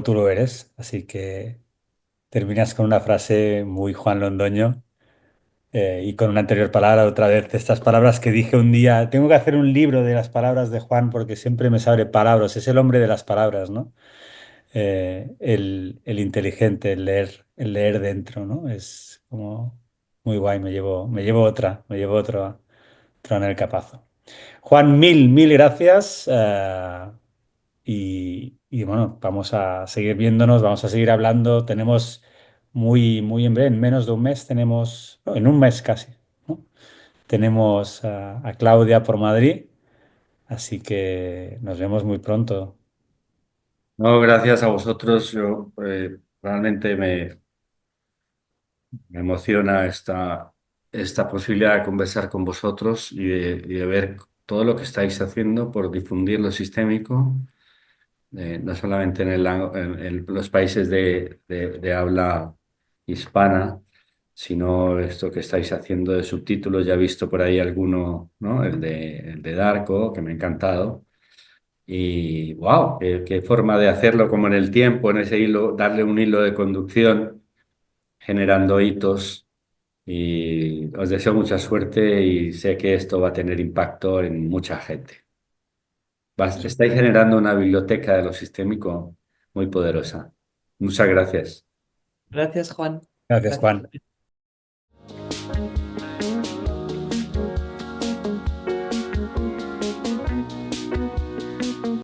tú lo eres. Así que terminas con una frase muy Juan Londoño y con una anterior palabra, otra vez, estas palabras que dije un día. Tengo que hacer un libro de las palabras de Juan porque siempre me sabe palabras. Es el hombre de las palabras, ¿no? El inteligente, el leer dentro, ¿no? Es como muy guay. Me llevo otra en el capazo. Juan, mil gracias. Y bueno, vamos a seguir viéndonos, vamos a seguir hablando. Tenemos muy en breve, en menos de un mes, no, en un mes casi, ¿no? Tenemos a Claudia por Madrid, así que nos vemos muy pronto. No, gracias a vosotros. Yo realmente me emociona esta posibilidad de conversar con vosotros y de ver todo lo que estáis haciendo por difundir lo sistémico, no solamente en los países de habla hispana, sino esto que estáis haciendo de subtítulos. Ya he visto por ahí alguno, ¿no? El de Darko, que me ha encantado. Y wow, qué forma de hacerlo como en el tiempo, en ese hilo, darle un hilo de conducción, generando hitos. Y os deseo mucha suerte y sé que esto va a tener impacto en mucha gente. Estáis generando una biblioteca de lo sistémico muy poderosa. Muchas gracias. Gracias, Juan. Gracias, Gracias. Juan.